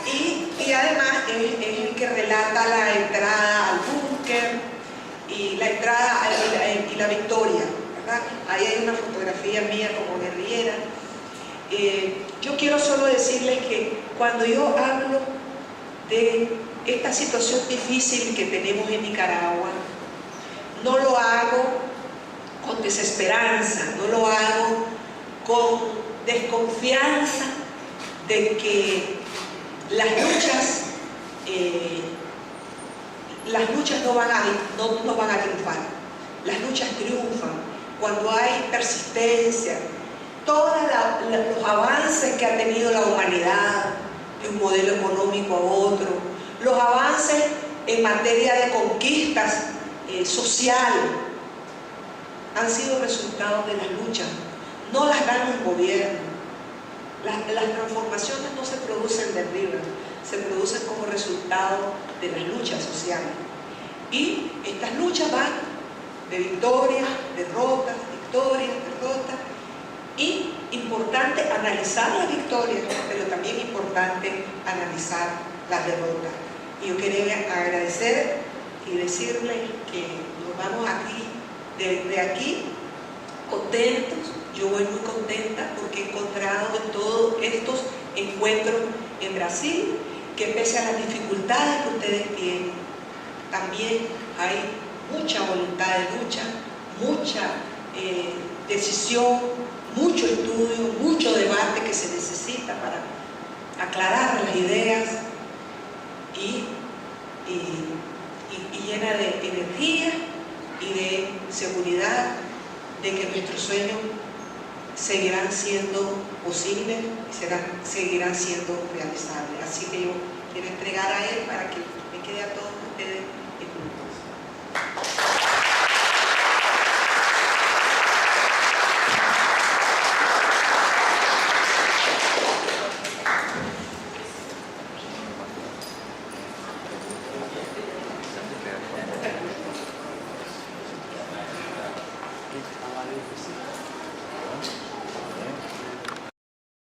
Y además es el que relata la entrada al búnker y la entrada y la victoria, ¿verdad? Ahí hay una fotografía mía como guerrillera. Yo quiero solo decirles que cuando yo hablo de esta situación difícil que tenemos en Nicaragua, no lo hago con desesperanza, no lo hago con desconfianza de que las luchas no van a triunfar. Las luchas triunfan cuando hay persistencia. Todos los avances que ha tenido la humanidad, de un modelo económico a otro, los avances en materia de conquistas sociales, han sido resultados de las luchas, no las dan los gobiernos. Las transformaciones no se producen de arriba, se producen como resultado de las luchas sociales. Y estas luchas van de victorias, derrotas, victorias, derrotas. Y importante analizar las victorias, pero también importante analizar las derrotas. Y yo quería agradecer y decirles que nos vamos aquí, de aquí, contentos. Yo voy muy contenta porque he encontrado en todos estos encuentros en Brasil que pese a las dificultades que ustedes tienen, también hay mucha voluntad de lucha, mucha decisión, mucho estudio, mucho debate que se necesita para aclarar las ideas y llena de energía y de seguridad de que nuestros sueños seguirán siendo posibles y seguirán siendo realizables. Así que yo quiero entregar a él para que me quede a todos ustedes